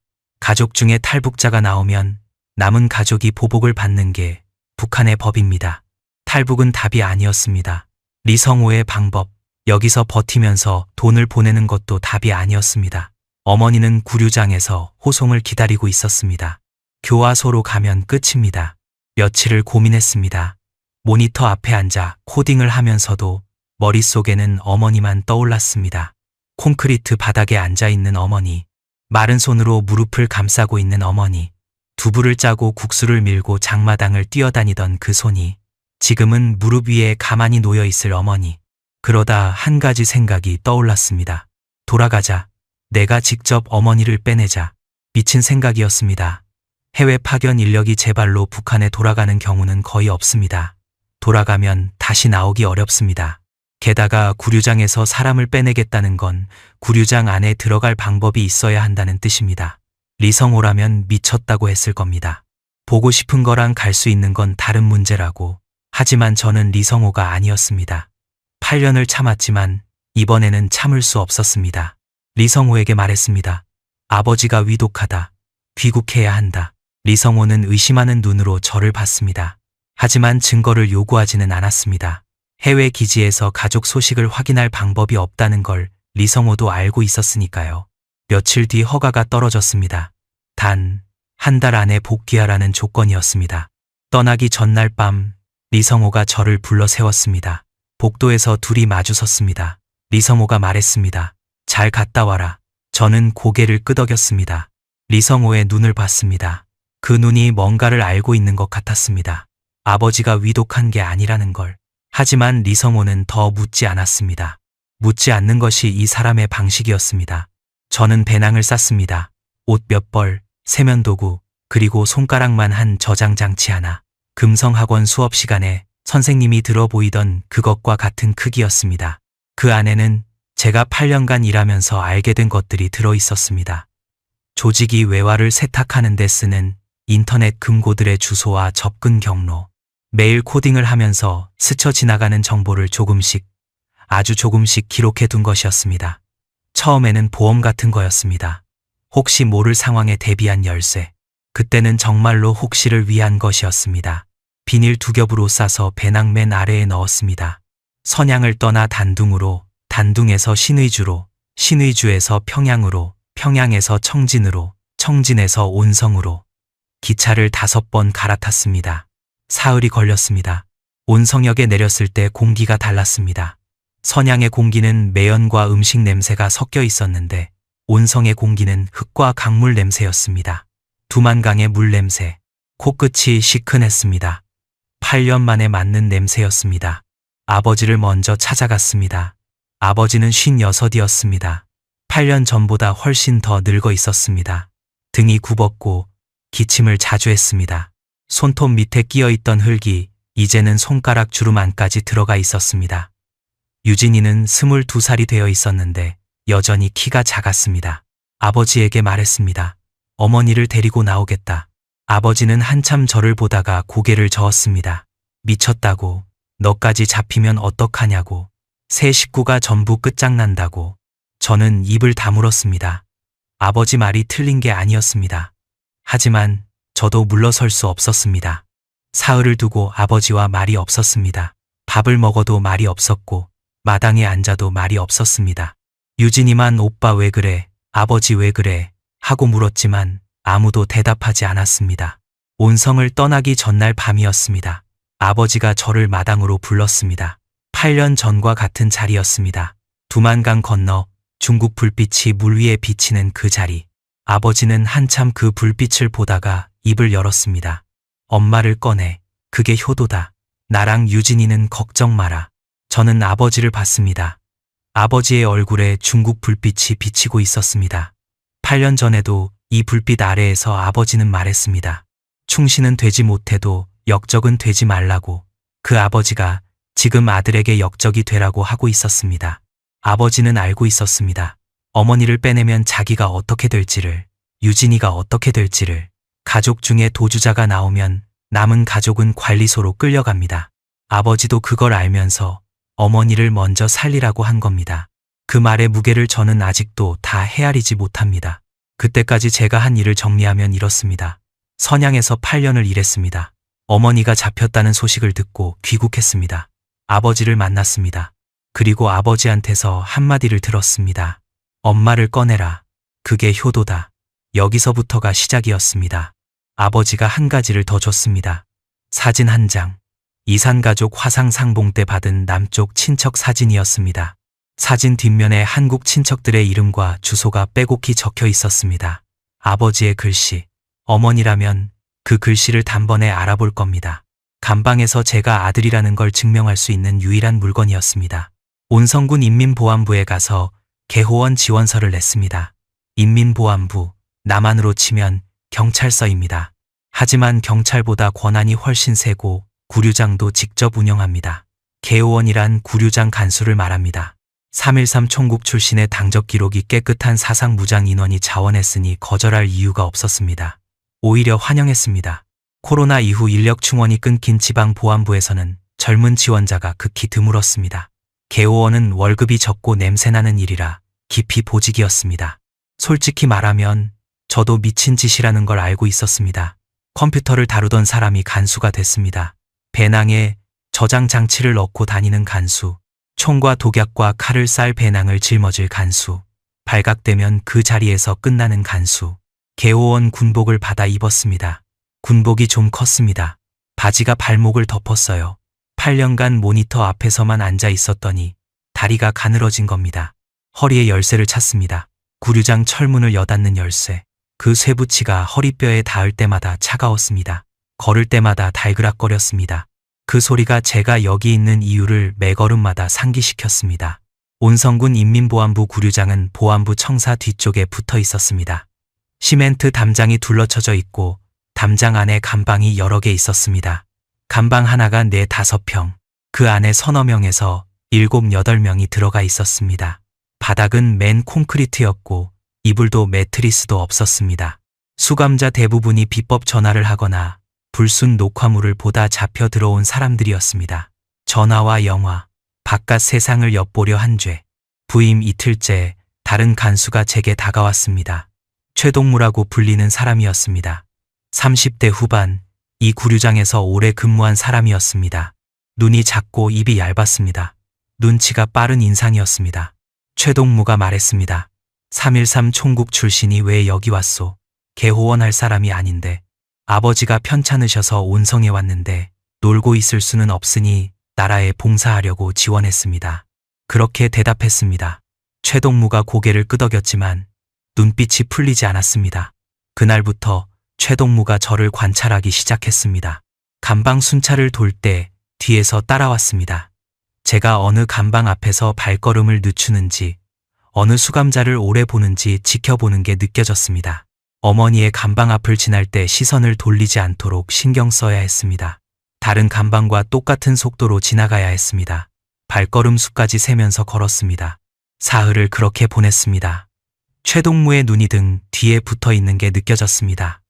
가족 중에 탈북자가 나오면 남은 가족이 보복을 받는 게 북한의 법입니다. 탈북은 답이 아니었습니다. 리성호의 방법, 여기서 버티면서 돈을 보내는 것도 답이 아니었습니다. 어머니는 구류장에서 호송을 기다리고 있었습니다. 교화소로 가면 끝입니다. 며칠을 고민했습니다. 모니터 앞에 앉아 코딩을 하면서도 머릿속에는 어머니만 떠올랐습니다. 콘크리트 바닥에 앉아있는 어머니, 마른 손으로 무릎을 감싸고 있는 어머니, 두부를 짜고 국수를 밀고 장마당을 뛰어다니던 그 손이 지금은 무릎 위에 가만히 놓여있을 어머니. 그러다 한 가지 생각이 떠올랐습니다. 돌아가자. 내가 직접 어머니를 빼내자. 미친 생각이었습니다. 해외 파견 인력이 제 발로 북한에 돌아가는 경우는 거의 없습니다. 돌아가면 다시 나오기 어렵습니다. 게다가 구류장에서 사람을 빼내겠다는 건 구류장 안에 들어갈 방법이 있어야 한다는 뜻입니다. 리성호라면 미쳤다고 했을 겁니다. 보고 싶은 거랑 갈 수 있는 건 다른 문제라고. 하지만 저는 리성호가 아니었습니다. 8년을 참았지만 이번에는 참을 수 없었습니다. 리성호에게 말했습니다. 아버지가 위독하다. 귀국해야 한다. 리성호는 의심하는 눈으로 저를 봤습니다. 하지만 증거를 요구하지는 않았습니다. 해외 기지에서 가족 소식을 확인할 방법이 없다는 걸 리성호도 알고 있었으니까요. 며칠 뒤 허가가 떨어졌습니다. 단, 한 달 안에 복귀하라는 조건이었습니다. 떠나기 전날 밤, 리성호가 저를 불러 세웠습니다. 복도에서 둘이 마주섰습니다. 리성호가 말했습니다. 잘 갔다 와라. 저는 고개를 끄덕였습니다. 리성호의 눈을 봤습니다. 그 눈이 뭔가를 알고 있는 것 같았습니다. 아버지가 위독한 게 아니라는 걸. 하지만 리성호는 더 묻지 않았습니다. 묻지 않는 것이 이 사람의 방식이었습니다. 저는 배낭을 쌌습니다. 옷 몇 벌, 세면도구, 그리고 손가락만 한 저장 장치 하나. 금성학원 수업 시간에 선생님이 들어 보이던 그것과 같은 크기였습니다. 그 안에는 제가 8년간 일하면서 알게 된 것들이 들어 있었습니다. 조직이 외화를 세탁하는 데 쓰는 인터넷 금고들의 주소와 접근 경로, 매일 코딩을 하면서 스쳐 지나가는 정보를 조금씩, 아주 조금씩 기록해 둔 것이었습니다. 처음에는 보험 같은 거였습니다. 혹시 모를 상황에 대비한 열쇠. 그때는 정말로 혹시를 위한 것이었습니다. 비닐 2겹으로 싸서 배낭 맨 아래에 넣었습니다. 선양을 떠나 단둥으로, 단둥에서 신의주로, 신의주에서 평양으로, 평양에서 청진으로, 청진에서 온성으로 기차를 5번 갈아탔습니다. 사흘이 걸렸습니다. 온성역에 내렸을 때 공기가 달랐습니다. 선양의 공기는 매연과 음식 냄새가 섞여 있었는데 온성의 공기는 흙과 강물 냄새였습니다. 두만강의 물 냄새, 코끝이 시큰했습니다. 8년 만에 맞는 냄새였습니다. 아버지를 먼저 찾아갔습니다. 아버지는 56이었습니다. 8년 전보다 훨씬 더 늙어 있었습니다. 등이 굽었고 기침을 자주 했습니다. 손톱 밑에 끼어있던 흙이 이제는 손가락 주름 안까지 들어가 있었습니다. 유진이는 22살이 되어 있었는데 여전히 키가 작았습니다. 아버지에게 말했습니다. 어머니를 데리고 나오겠다. 아버지는 한참 저를 보다가 고개를 저었습니다. 미쳤다고, 너까지 잡히면 어떡하냐고, 새 식구가 전부 끝장난다고. 저는 입을 다물었습니다. 아버지 말이 틀린 게 아니었습니다. 하지만 저도 물러설 수 없었습니다. 사흘을 두고 아버지와 말이 없었습니다. 밥을 먹어도 말이 없었고 마당에 앉아도 말이 없었습니다. 유진이만 오빠 왜 그래, 아버지 왜 그래 하고 물었지만 아무도 대답하지 않았습니다. 온성을 떠나기 전날 밤이었습니다. 아버지가 저를 마당으로 불렀습니다. 8년 전과 같은 자리였습니다. 두만강 건너 중국 불빛이 물 위에 비치는 그 자리. 아버지는 한참 그 불빛을 보다가 입을 열었습니다. 엄마를 꺼내. 그게 효도다. 나랑 유진이는 걱정 마라. 저는 아버지를 봤습니다. 아버지의 얼굴에 중국 불빛이 비치고 있었습니다. 8년 전에도 이 불빛 아래에서 아버지는 말했습니다. 충신은 되지 못해도 역적은 되지 말라고. 그 아버지가 지금 아들에게 역적이 되라고 하고 있었습니다. 아버지는 알고 있었습니다. 어머니를 빼내면 자기가 어떻게 될지를, 유진이가 어떻게 될지를. 가족 중에 도주자가 나오면 남은 가족은 관리소로 끌려갑니다. 아버지도 그걸 알면서 어머니를 먼저 살리라고 한 겁니다. 그 말의 무게를 저는 아직도 다 헤아리지 못합니다. 그때까지 제가 한 일을 정리하면 이렇습니다. 선양에서 8년을 일했습니다. 어머니가 잡혔다는 소식을 듣고 귀국했습니다. 아버지를 만났습니다. 그리고 아버지한테서 한마디를 들었습니다. 엄마를 꺼내라. 그게 효도다. 여기서부터가 시작이었습니다. 아버지가 한 가지를 더 줬습니다. 사진 한 장. 이산가족 화상상봉 때 받은 남쪽 친척 사진이었습니다. 사진 뒷면에 한국 친척들의 이름과 주소가 빼곡히 적혀 있었습니다. 아버지의 글씨. 어머니라면 그 글씨를 단번에 알아볼 겁니다. 감방에서 제가 아들이라는 걸 증명할 수 있는 유일한 물건이었습니다. 온성군 인민보안부에 가서 개호원 지원서를 냈습니다. 인민보안부, 남한으로 치면 경찰서입니다. 하지만 경찰보다 권한이 훨씬 세고 구류장도 직접 운영합니다. 개호원이란 구류장 간수를 말합니다. 3.13 총국 출신의 당적 기록이 깨끗한 사상 무장 인원이 자원했으니 거절할 이유가 없었습니다. 오히려 환영했습니다. 코로나 이후 인력 충원이 끊긴 지방 보안부에서는 젊은 지원자가 극히 드물었습니다. 개호원은 월급이 적고 냄새나는 일이라 깊이 보직이었습니다. 솔직히 말하면 저도 미친 짓이라는 걸 알고 있었습니다. 컴퓨터를 다루던 사람이 간수가 됐습니다. 배낭에 저장 장치를 넣고 다니는 간수, 총과 독약과 칼을 쌀 배낭을 짊어질 간수, 발각되면 그 자리에서 끝나는 간수. 개호원 군복을 받아 입었습니다. 군복이 좀 컸습니다. 바지가 발목을 덮었어요. 8년간 모니터 앞에서만 앉아 있었더니 다리가 가늘어진 겁니다. 허리에 열쇠를 찾습니다. 구류장 철문을 여닫는 열쇠. 그 쇠붙이가 허리뼈에 닿을 때마다 차가웠습니다. 걸을 때마다 달그락거렸습니다. 그 소리가 제가 여기 있는 이유를 매 걸음마다 상기시켰습니다. 온성군 인민보안부 구류장은 보안부 청사 뒤쪽에 붙어 있었습니다. 시멘트 담장이 둘러쳐져 있고 담장 안에 감방이 여러 개 있었습니다. 감방 하나가 4, 5평, 그 안에 서너 명에서 7, 8명이 들어가 있었습니다. 바닥은 맨 콘크리트였고 이불도 매트리스도 없었습니다. 수감자 대부분이 비법 전화를 하거나 불순 녹화물을 보다 잡혀 들어온 사람들이었습니다. 전화와 영화, 바깥 세상을 엿보려 한 죄. 부임 이틀째 다른 간수가 제게 다가왔습니다. 최동무라고 불리는 사람이었습니다. 30대 후반, 이 구류장에서 오래 근무한 사람이었습니다. 눈이 작고 입이 얇았습니다. 눈치가 빠른 인상이었습니다. 최동무가 말했습니다. 3.13 총국 출신이 왜 여기 왔소? 개호원 할 사람이 아닌데. 아버지가 편찮으셔서 온성에 왔는데 놀고 있을 수는 없으니 나라에 봉사하려고 지원했습니다. 그렇게 대답했습니다. 최동무가 고개를 끄덕였지만 눈빛이 풀리지 않았습니다. 그날부터 최동무가 저를 관찰하기 시작했습니다. 감방 순찰을 돌 때 뒤에서 따라왔습니다. 제가 어느 감방 앞에서 발걸음을 늦추는지, 어느 수감자를 오래 보는지 지켜보는 게 느껴졌습니다. 어머니의 감방 앞을 지날 때 시선을 돌리지 않도록 신경 써야 했습니다. 다른 감방과 똑같은 속도로 지나가야 했습니다. 발걸음 수까지 세면서 걸었습니다. 사흘을 그렇게 보냈습니다. 최동무의 눈이 등 뒤에 붙어 있는 게 느껴졌습니다.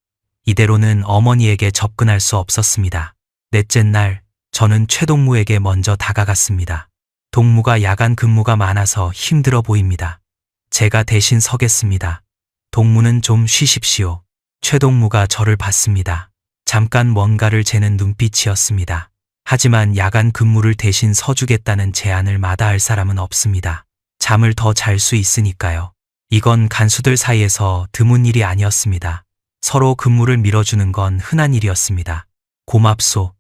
이대로는 어머니에게 접근할 수 없었습니다. 넷째 날, 저는 최동무에게 먼저 다가갔습니다. 동무가 야간 근무가 많아서 힘들어 보입니다. 제가 대신 서겠습니다. 동무는 좀 쉬십시오. 최동무가 저를 봤습니다. 잠깐 뭔가를 재는 눈빛이었습니다. 하지만 야간 근무를 대신 서주겠다는 제안을 마다할 사람은 없습니다. 잠을 더 잘 수 있으니까요. 이건 간수들 사이에서 드문 일이 아니었습니다. 서로 근무를 밀어주는 건 흔한 일이었습니다. 고맙소.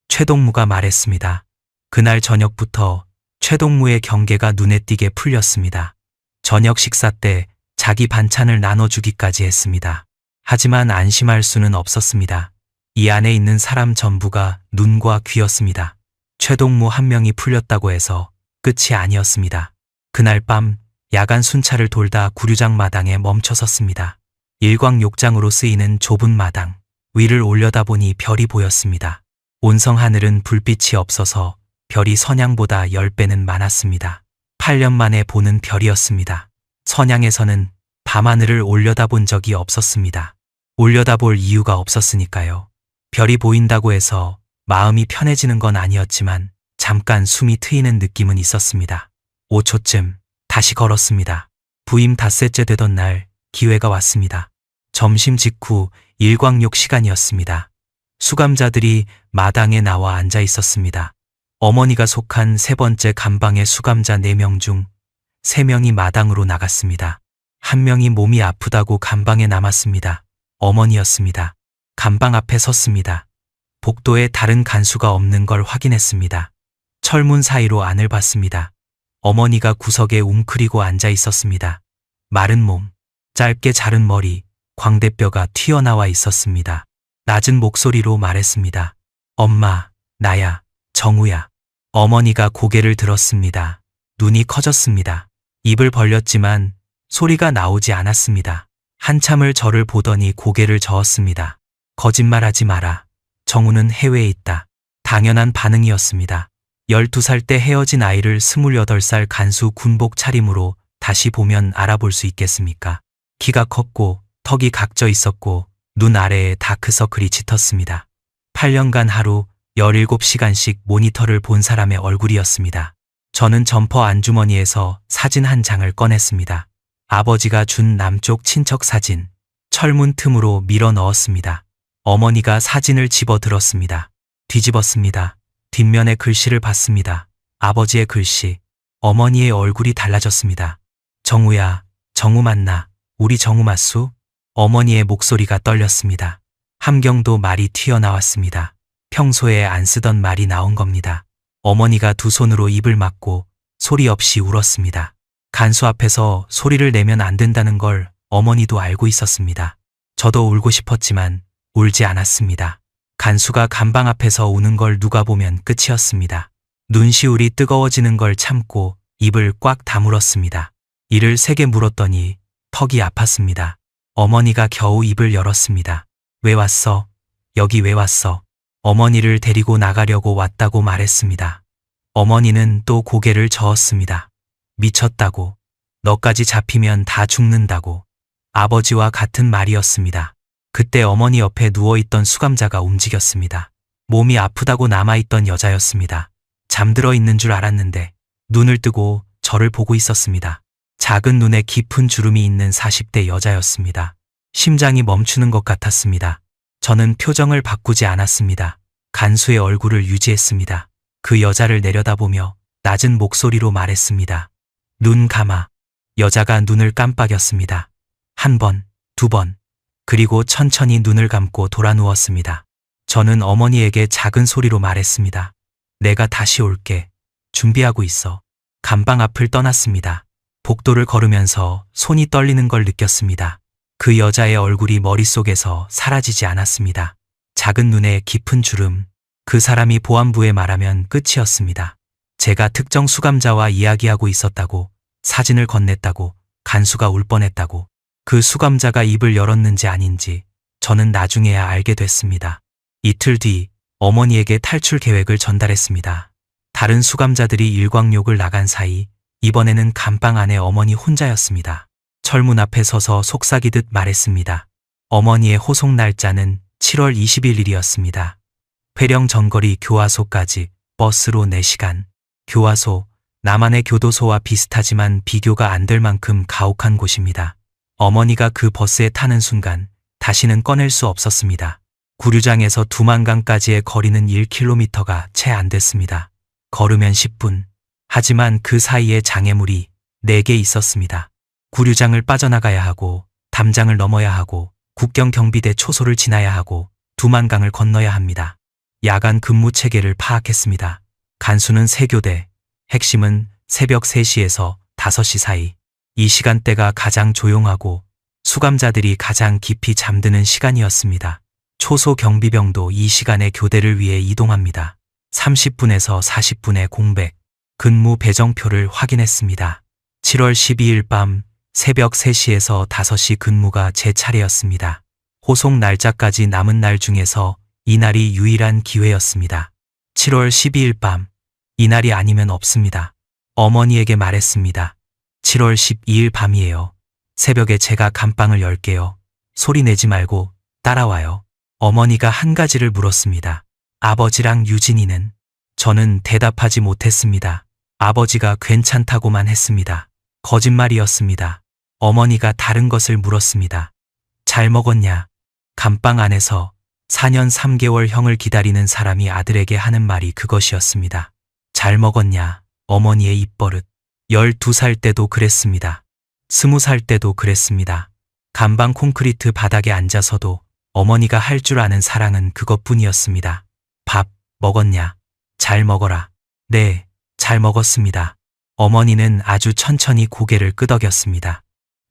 최동무가 말했습니다. 그날 저녁부터 최동무의 경계가 눈에 띄게 풀렸습니다. 저녁 식사 때 자기 반찬을 나눠주기까지 했습니다. 하지만 안심할 수는 없었습니다. 이 안에 있는 사람 전부가 눈과 귀였습니다. 최동무 한 명이 풀렸다고 해서 끝이 아니었습니다. 그날 밤 야간 순찰을 돌다 구류장 마당에 멈춰섰습니다. 일광욕장으로 쓰이는 좁은 마당. 위를 올려다보니 별이 보였습니다. 온성 하늘은 불빛이 없어서 별이 선양보다 10배는 많았습니다. 8년 만에 보는 별이었습니다. 선양에서는 밤하늘을 올려다본 적이 없었습니다. 올려다볼 이유가 없었으니까요. 별이 보인다고 해서 마음이 편해지는 건 아니었지만 잠깐 숨이 트이는 느낌은 있었습니다. 5초쯤 다시 걸었습니다. 부임 닷새째 되던 날 기회가 왔습니다. 점심 직후 일광욕 시간이었습니다. 수감자들이 마당에 나와 앉아 있었습니다. 어머니가 속한 3번째 감방의 수감자 4명 중 3명이 마당으로 나갔습니다. 1명이 몸이 아프다고 감방에 남았습니다. 어머니였습니다. 감방 앞에 섰습니다. 복도에 다른 간수가 없는 걸 확인했습니다. 철문 사이로 안을 봤습니다. 어머니가 구석에 웅크리고 앉아 있었습니다. 마른 몸, 짧게 자른 머리, 광대뼈가 튀어나와 있었습니다. 낮은 목소리로 말했습니다. 엄마, 나야, 정우야. 어머니가 고개를 들었습니다. 눈이 커졌습니다. 입을 벌렸지만 소리가 나오지 않았습니다. 한참을 저를 보더니 고개를 저었습니다. 거짓말하지 마라. 정우는 해외에 있다. 당연한 반응이었습니다. 12살 때 헤어진 아이를 28살 간수 군복 차림으로 다시 보면 알아볼 수 있겠습니까? 키가 컸고 턱이 각져 있었고 눈 아래에 다크서클이 짙었습니다. 8년간 하루 17시간씩 모니터를 본 사람의 얼굴이었습니다. 저는 점퍼 안주머니에서 사진 한 장을 꺼냈습니다. 아버지가 준 남쪽 친척 사진, 철문 틈으로 밀어 넣었습니다. 어머니가 사진을 집어 들었습니다. 뒤집었습니다. 뒷면의 글씨를 봤습니다. 아버지의 글씨, 어머니의 얼굴이 달라졌습니다. 정우야, 정우 맞나? 우리 정우 맞수? 어머니의 목소리가 떨렸습니다. 함경도 말이 튀어나왔습니다. 평소에 안 쓰던 말이 나온 겁니다. 어머니가 두 손으로 입을 막고 소리 없이 울었습니다. 간수 앞에서 소리를 내면 안 된다는 걸 어머니도 알고 있었습니다. 저도 울고 싶었지만 울지 않았습니다. 간수가 간방 앞에서 우는 걸 누가 보면 끝이었습니다. 눈시울이 뜨거워지는 걸 참고 입을 꽉 다물었습니다. 이를 3개 물었더니 턱이 아팠습니다. 어머니가 겨우 입을 열었습니다. 왜 왔어? 여기 왜 왔어? 어머니를 데리고 나가려고 왔다고 말했습니다. 어머니는 또 고개를 저었습니다. 미쳤다고. 너까지 잡히면 다 죽는다고. 아버지와 같은 말이었습니다. 그때 어머니 옆에 누워있던 수감자가 움직였습니다. 몸이 아프다고 남아있던 여자였습니다. 잠들어 있는 줄 알았는데 눈을 뜨고 저를 보고 있었습니다. 작은 눈에 깊은 주름이 있는 40대 여자였습니다. 심장이 멈추는 것 같았습니다. 저는 표정을 바꾸지 않았습니다. 간수의 얼굴을 유지했습니다. 그 여자를 내려다보며 낮은 목소리로 말했습니다. 눈 감아. 여자가 눈을 깜빡였습니다. 1번, 2번, 그리고 천천히 눈을 감고 돌아 누웠습니다. 저는 어머니에게 작은 소리로 말했습니다. 내가 다시 올게. 준비하고 있어. 간방 앞을 떠났습니다. 복도를 걸으면서 손이 떨리는 걸 느꼈습니다. 그 여자의 얼굴이 머릿속에서 사라지지 않았습니다. 작은 눈에 깊은 주름. 그 사람이 보안부에 말하면 끝이었습니다. 제가 특정 수감자와 이야기하고 있었다고, 사진을 건넸다고, 간수가 울 뻔했다고. 그 수감자가 입을 열었는지 아닌지 저는 나중에야 알게 됐습니다. 이틀 뒤 어머니에게 탈출 계획을 전달했습니다. 다른 수감자들이 일광욕을 나간 사이 이번에는 감방 안에 어머니 혼자였습니다. 철문 앞에 서서 속삭이듯 말했습니다. 어머니의 호송 날짜는 7월 21일이었습니다. 회령 전거리 교화소까지 버스로 4시간. 교화소, 남한의 교도소와 비슷하지만 비교가 안 될 만큼 가혹한 곳입니다. 어머니가 그 버스에 타는 순간 다시는 꺼낼 수 없었습니다. 구류장에서 두만강까지의 거리는 1km가 채 안 됐습니다. 걸으면 10분. 하지만 그 사이에 장애물이 4개 있었습니다. 구류장을 빠져나가야 하고, 담장을 넘어야 하고, 국경경비대 초소를 지나야 하고, 두만강을 건너야 합니다. 야간 근무 체계를 파악했습니다. 간수는 3교대, 핵심은 새벽 3시에서 5시 사이. 이 시간대가 가장 조용하고 수감자들이 가장 깊이 잠드는 시간이었습니다. 초소 경비병도 이 시간에 교대를 위해 이동합니다. 30분에서 40분의 공백, 근무 배정표를 확인했습니다. 7월 12일 밤 새벽 3시에서 5시 근무가 제 차례였습니다. 호송 날짜까지 남은 날 중에서 이날이 유일한 기회였습니다. 7월 12일 밤, 이날이 아니면 없습니다. 어머니에게 말했습니다. 7월 12일 밤이에요. 새벽에 제가 감방을 열게요. 소리 내지 말고 따라와요. 어머니가 한 가지를 물었습니다. 아버지랑 유진이는? 저는 대답하지 못했습니다. 아버지가 괜찮다고만 했습니다. 거짓말이었습니다. 어머니가 다른 것을 물었습니다. 잘 먹었냐? 감방 안에서 4년 3개월 형을 기다리는 사람이 아들에게 하는 말이 그것이었습니다. 잘 먹었냐? 어머니의 입버릇. 12살 때도 그랬습니다. 20살 때도 그랬습니다. 감방 콘크리트 바닥에 앉아서도 어머니가 할 줄 아는 사랑은 그것뿐이었습니다. 밥 먹었냐? 잘 먹어라. 네, 잘 먹었습니다. 어머니는 아주 천천히 고개를 끄덕였습니다.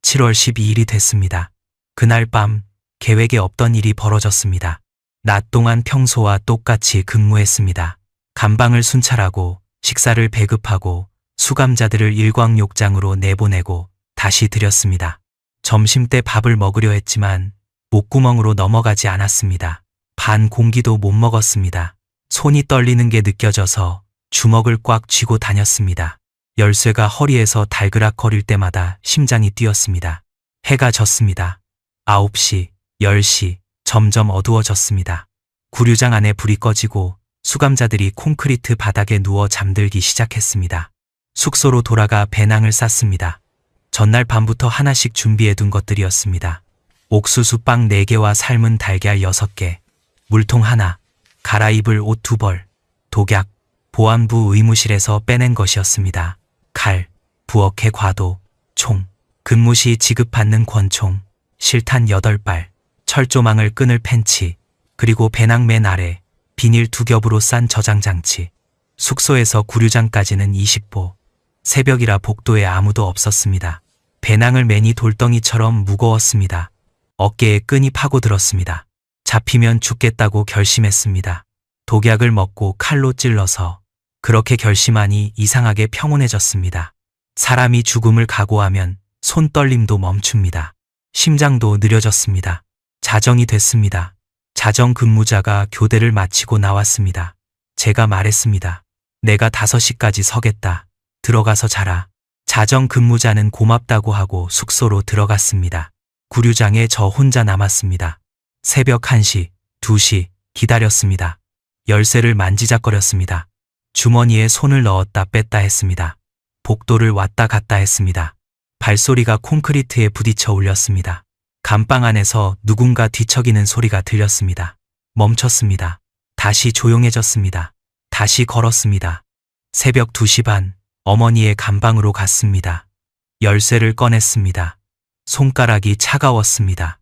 7월 12일이 됐습니다. 그날 밤 계획에 없던 일이 벌어졌습니다. 낮 동안 평소와 똑같이 근무했습니다. 감방을 순찰하고 식사를 배급하고 수감자들을 일광욕장으로 내보내고 다시 들였습니다. 점심때 밥을 먹으려 했지만 목구멍으로 넘어가지 않았습니다. 반 공기도 못 먹었습니다. 손이 떨리는 게 느껴져서 주먹을 꽉 쥐고 다녔습니다. 열쇠가 허리에서 달그락거릴 때마다 심장이 뛰었습니다. 해가 졌습니다. 9시, 10시, 점점 어두워졌습니다. 구류장 안에 불이 꺼지고 수감자들이 콘크리트 바닥에 누워 잠들기 시작했습니다. 숙소로 돌아가 배낭을 쌌습니다. 전날 밤부터 하나씩 준비해둔 것들이었습니다. 옥수수 빵 4개와 삶은 달걀 6개, 물통 하나, 갈아입을 옷 2벌, 독약, 보안부 의무실에서 빼낸 것이었습니다. 칼, 부엌의 과도, 총, 근무 시 지급받는 권총, 실탄 8발, 철조망을 끊을 펜치, 그리고 배낭 맨 아래 비닐 2겹으로 싼 저장장치. 숙소에서 구류장까지는 20보. 새벽이라 복도에 아무도 없었습니다. 배낭을 매니 돌덩이처럼 무거웠습니다. 어깨에 끈이 파고들었습니다. 잡히면 죽겠다고 결심했습니다. 독약을 먹고 칼로 찔러서 그렇게 결심하니 이상하게 평온해졌습니다. 사람이 죽음을 각오하면 손떨림도 멈춥니다. 심장도 느려졌습니다. 자정이 됐습니다. 자정 근무자가 교대를 마치고 나왔습니다. 제가 말했습니다. 내가 5시까지 서겠다. 들어가서 자라. 자정 근무자는 고맙다고 하고 숙소로 들어갔습니다. 구류장에 저 혼자 남았습니다. 새벽 1시, 2시 기다렸습니다. 열쇠를 만지작거렸습니다. 주머니에 손을 넣었다 뺐다 했습니다. 복도를 왔다 갔다 했습니다. 발소리가 콘크리트에 부딪혀 울렸습니다. 감방 안에서 누군가 뒤척이는 소리가 들렸습니다. 멈췄습니다. 다시 조용해졌습니다. 다시 걸었습니다. 새벽 2시 반, 어머니의 감방으로 갔습니다. 열쇠를 꺼냈습니다. 손가락이 차가웠습니다.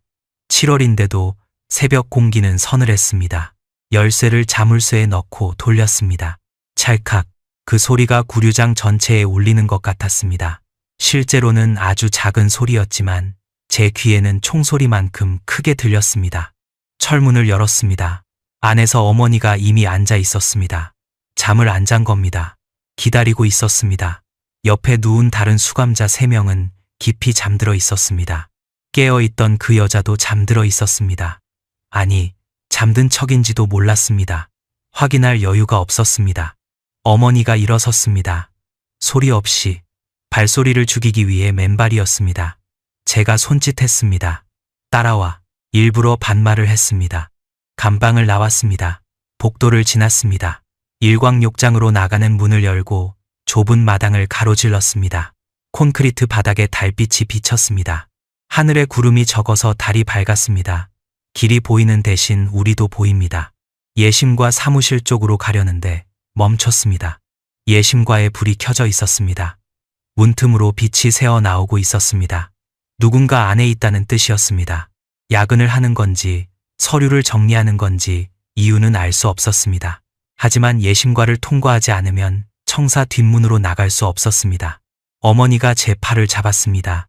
7월인데도 새벽 공기는 서늘했습니다. 열쇠를 자물쇠에 넣고 돌렸습니다. 찰칵, 그 소리가 구류장 전체에 울리는 것 같았습니다. 실제로는 아주 작은 소리였지만 제 귀에는 총소리만큼 크게 들렸습니다. 철문을 열었습니다. 안에서 어머니가 이미 앉아 있었습니다. 잠을 안 잔 겁니다. 기다리고 있었습니다. 옆에 누운 다른 수감자 3명은 깊이 잠들어 있었습니다. 깨어있던 그 여자도 잠들어 있었습니다. 아니, 잠든 척인지도 몰랐습니다. 확인할 여유가 없었습니다. 어머니가 일어섰습니다. 소리 없이 발소리를 죽이기 위해 맨발이었습니다. 제가 손짓했습니다. 따라와. 일부러 반말을 했습니다. 감방을 나왔습니다. 복도를 지났습니다. 일광욕장으로 나가는 문을 열고 좁은 마당을 가로질렀습니다. 콘크리트 바닥에 달빛이 비쳤습니다. 하늘에 구름이 적어서 달이 밝았습니다. 길이 보이는 대신 우리도 보입니다. 예심과 사무실 쪽으로 가려는데 멈췄습니다. 예심과의 불이 켜져 있었습니다. 문틈으로 빛이 새어 나오고 있었습니다. 누군가 안에 있다는 뜻이었습니다. 야근을 하는 건지 서류를 정리하는 건지 이유는 알 수 없었습니다. 하지만 예심과를 통과하지 않으면 청사 뒷문으로 나갈 수 없었습니다. 어머니가 제 팔을 잡았습니다.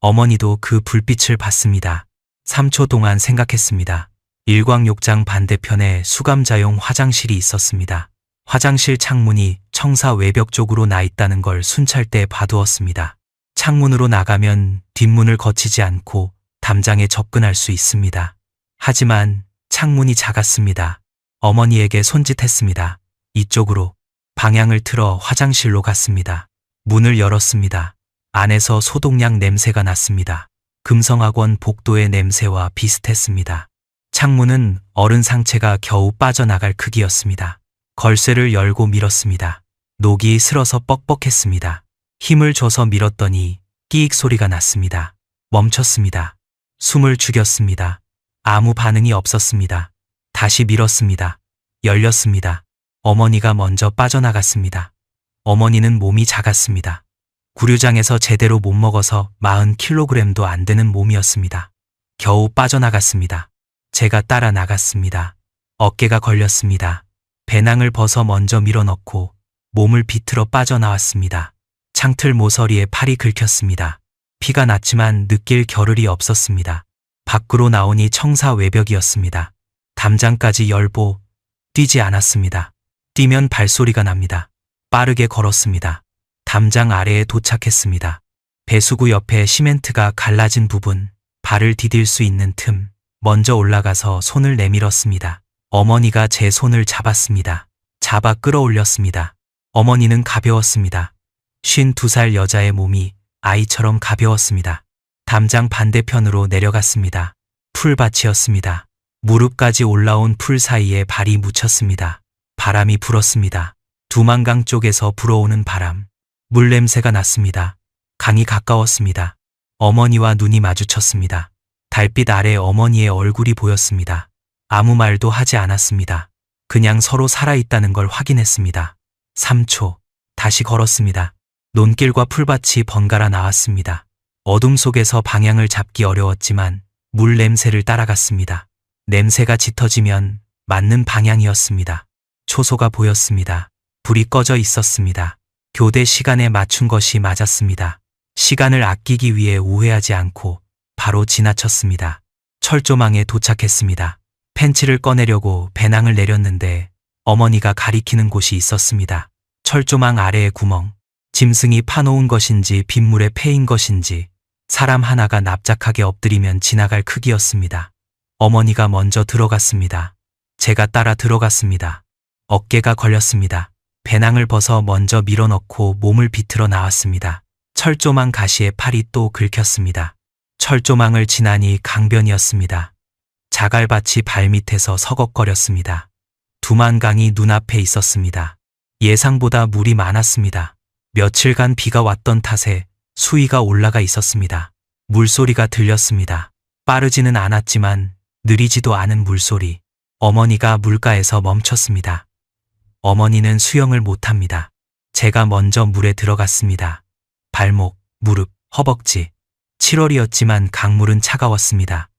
어머니도 그 불빛을 봤습니다. 3초 동안 생각했습니다. 일광욕장 반대편에 수감자용 화장실이 있었습니다. 화장실 창문이 청사 외벽 쪽으로 나 있다는 걸 순찰대에 봐두었습니다. 창문으로 나가면 뒷문을 거치지 않고 담장에 접근할 수 있습니다. 하지만 창문이 작았습니다. 어머니에게 손짓했습니다. 이쪽으로. 방향을 틀어 화장실로 갔습니다. 문을 열었습니다. 안에서 소독약 냄새가 났습니다. 금성학원 복도의 냄새와 비슷했습니다. 창문은 어른 상체가 겨우 빠져나갈 크기였습니다. 걸쇠를 열고 밀었습니다. 녹이 슬어서 뻑뻑했습니다. 힘을 줘서 밀었더니 끼익 소리가 났습니다. 멈췄습니다. 숨을 죽였습니다. 아무 반응이 없었습니다. 다시 밀었습니다. 열렸습니다. 어머니가 먼저 빠져나갔습니다. 어머니는 몸이 작았습니다. 구류장에서 제대로 못 먹어서 40kg도 안 되는 몸이었습니다. 겨우 빠져나갔습니다. 제가 따라 나갔습니다. 어깨가 걸렸습니다. 배낭을 벗어 먼저 밀어넣고 몸을 비틀어 빠져나왔습니다. 창틀 모서리에 팔이 긁혔습니다. 피가 났지만 느낄 겨를이 없었습니다. 밖으로 나오니 청사 외벽이었습니다. 담장까지 열보, 뛰지 않았습니다. 뛰면 발소리가 납니다. 빠르게 걸었습니다. 담장 아래에 도착했습니다. 배수구 옆에 시멘트가 갈라진 부분, 발을 디딜 수 있는 틈, 먼저 올라가서 손을 내밀었습니다. 어머니가 제 손을 잡았습니다. 잡아 끌어올렸습니다. 어머니는 가벼웠습니다. 52살 여자의 몸이 아이처럼 가벼웠습니다. 담장 반대편으로 내려갔습니다. 풀밭이었습니다. 무릎까지 올라온 풀 사이에 발이 묻혔습니다. 바람이 불었습니다. 두만강 쪽에서 불어오는 바람. 물 냄새가 났습니다. 강이 가까웠습니다. 어머니와 눈이 마주쳤습니다. 달빛 아래 어머니의 얼굴이 보였습니다. 아무 말도 하지 않았습니다. 그냥 서로 살아있다는 걸 확인했습니다. 3초. 다시 걸었습니다. 논길과 풀밭이 번갈아 나왔습니다. 어둠 속에서 방향을 잡기 어려웠지만 물 냄새를 따라갔습니다. 냄새가 짙어지면 맞는 방향이었습니다. 초소가 보였습니다. 불이 꺼져 있었습니다. 교대 시간에 맞춘 것이 맞았습니다. 시간을 아끼기 위해 오해하지 않고 바로 지나쳤습니다. 철조망에 도착했습니다. 펜치를 꺼내려고 배낭을 내렸는데 어머니가 가리키는 곳이 있었습니다. 철조망 아래의 구멍, 짐승이 파놓은 것인지 빗물에 패인 것인지 사람 하나가 납작하게 엎드리면 지나갈 크기였습니다. 어머니가 먼저 들어갔습니다. 제가 따라 들어갔습니다. 어깨가 걸렸습니다. 배낭을 벗어 먼저 밀어넣고 몸을 비틀어 나왔습니다. 철조망 가시에 팔이 또 긁혔습니다. 철조망을 지나니 강변이었습니다. 자갈밭이 발밑에서 서걱거렸습니다. 두만강이 눈앞에 있었습니다. 예상보다 물이 많았습니다. 며칠간 비가 왔던 탓에 수위가 올라가 있었습니다. 물소리가 들렸습니다. 빠르지는 않았지만 느리지도 않은 물소리. 어머니가 물가에서 멈췄습니다. 어머니는 수영을 못합니다. 제가 먼저 물에 들어갔습니다. 발목, 무릎, 허벅지. 7월이었지만 강물은 차가웠습니다.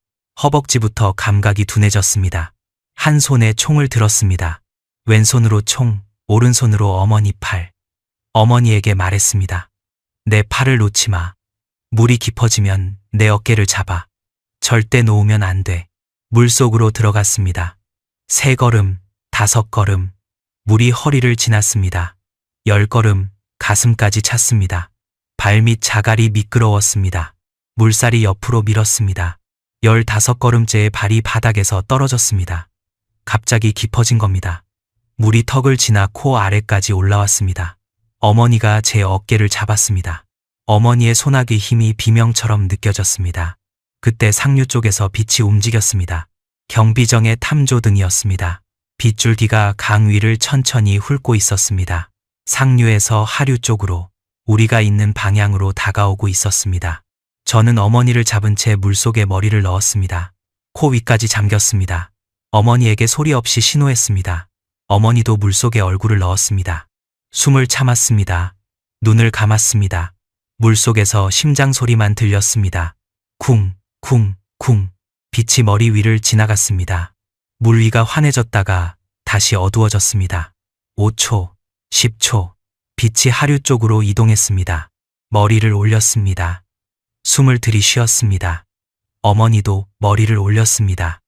허벅지부터 감각이 둔해졌습니다. 한 손에 총을 들었습니다. 왼손으로 총, 오른손으로 어머니 팔. 어머니에게 말했습니다. 내 팔을 놓지 마. 물이 깊어지면 내 어깨를 잡아. 절대 놓으면 안 돼. 물속으로 들어갔습니다. 3걸음, 5걸음. 물이 허리를 지났습니다. 10걸음, 가슴까지 찼습니다. 발밑 자갈이 미끄러웠습니다. 물살이 옆으로 밀었습니다. 15걸음째에 발이 바닥에서 떨어졌습니다. 갑자기 깊어진 겁니다. 물이 턱을 지나 코 아래까지 올라왔습니다. 어머니가 제 어깨를 잡았습니다. 어머니의 소나기 힘이 비명처럼 느껴졌습니다. 그때 상류 쪽에서 빛이 움직였습니다. 경비정의 탐조등이었습니다. 빗줄기가 강 위를 천천히 훑고 있었습니다. 상류에서 하류 쪽으로 우리가 있는 방향으로 다가오고 있었습니다. 저는 어머니를 잡은 채 물속에 머리를 넣었습니다. 코 위까지 잠겼습니다. 어머니에게 소리 없이 신호했습니다. 어머니도 물속에 얼굴을 넣었습니다. 숨을 참았습니다. 눈을 감았습니다. 물속에서 심장 소리만 들렸습니다. 쿵, 쿵, 쿵. 빛이 머리 위를 지나갔습니다. 물 위가 환해졌다가 다시 어두워졌습니다. 5초, 10초. 빛이 하류 쪽으로 이동했습니다. 머리를 올렸습니다. 숨을 들이쉬었습니다. 어머니도 머리를 올렸습니다.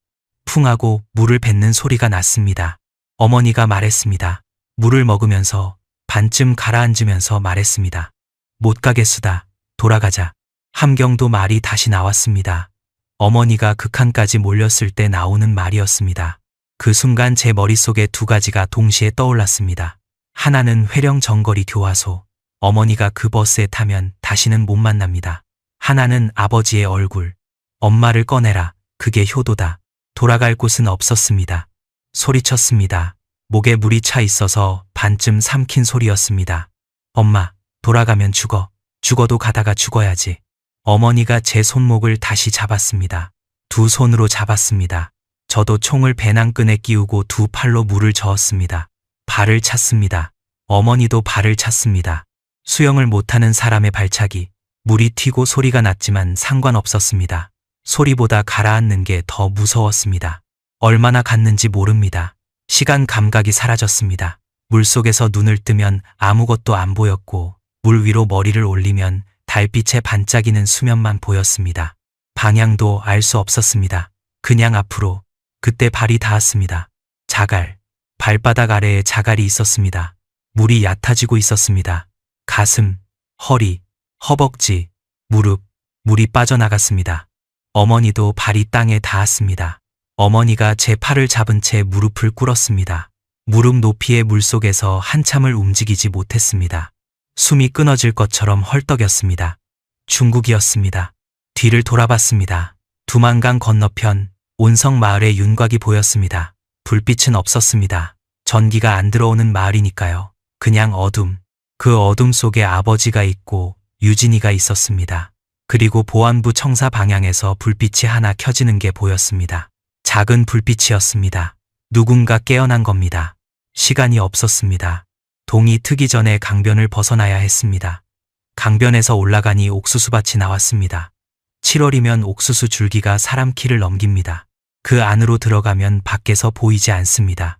풍 하고 물을 뱉는 소리가 났습니다. 어머니가 말했습니다. 물을 먹으면서 반쯤 가라앉으면서 말했습니다. 못 가겠수다. 돌아가자. 함경도 말이 다시 나왔습니다. 어머니가 극한까지 몰렸을 때 나오는 말이었습니다. 그 순간 제 머릿속에 2가지가 동시에 떠올랐습니다. 하나는 회령 정거리 교화소. 어머니가 그 버스에 타면 다시는 못 만납니다. 하나는 아버지의 얼굴. 엄마를 꺼내라. 그게 효도다. 돌아갈 곳은 없었습니다. 소리쳤습니다. 목에 물이 차 있어서 반쯤 삼킨 소리였습니다. 엄마, 돌아가면 죽어. 죽어도 가다가 죽어야지. 어머니가 제 손목을 다시 잡았습니다. 2 손으로 잡았습니다. 저도 총을 배낭끈에 끼우고 2 팔로 물을 저었습니다. 발을 찼습니다. 어머니도 발을 찼습니다. 수영을 못하는 사람의 발차기. 물이 튀고 소리가 났지만 상관없었습니다. 소리보다 가라앉는 게 더 무서웠습니다. 얼마나 갔는지 모릅니다. 시간 감각이 사라졌습니다. 물속에서 눈을 뜨면 아무것도 안 보였고 물 위로 머리를 올리면 달빛에 반짝이는 수면만 보였습니다. 방향도 알 수 없었습니다. 그냥 앞으로. 그때 발이 닿았습니다. 자갈. 발바닥 아래에 자갈이 있었습니다. 물이 얕아지고 있었습니다. 가슴, 허리, 허벅지, 무릎, 물이 빠져나갔습니다. 어머니도 발이 땅에 닿았습니다. 어머니가 제 팔을 잡은 채 무릎을 꿇었습니다. 무릎 높이의 물속에서 한참을 움직이지 못했습니다. 숨이 끊어질 것처럼 헐떡였습니다. 중국이었습니다. 뒤를 돌아봤습니다. 두만강 건너편 온성 마을의 윤곽이 보였습니다. 불빛은 없었습니다. 전기가 안 들어오는 마을이니까요. 그냥 어둠. 그 어둠 속에 아버지가 있고 유진이가 있었습니다. 그리고 보안부 청사 방향에서 불빛이 하나 켜지는 게 보였습니다. 작은 불빛이었습니다. 누군가 깨어난 겁니다. 시간이 없었습니다. 동이 트기 전에 강변을 벗어나야 했습니다. 강변에서 올라가니 옥수수밭이 나왔습니다. 7월이면 옥수수 줄기가 사람 키를 넘깁니다. 그 안으로 들어가면 밖에서 보이지 않습니다.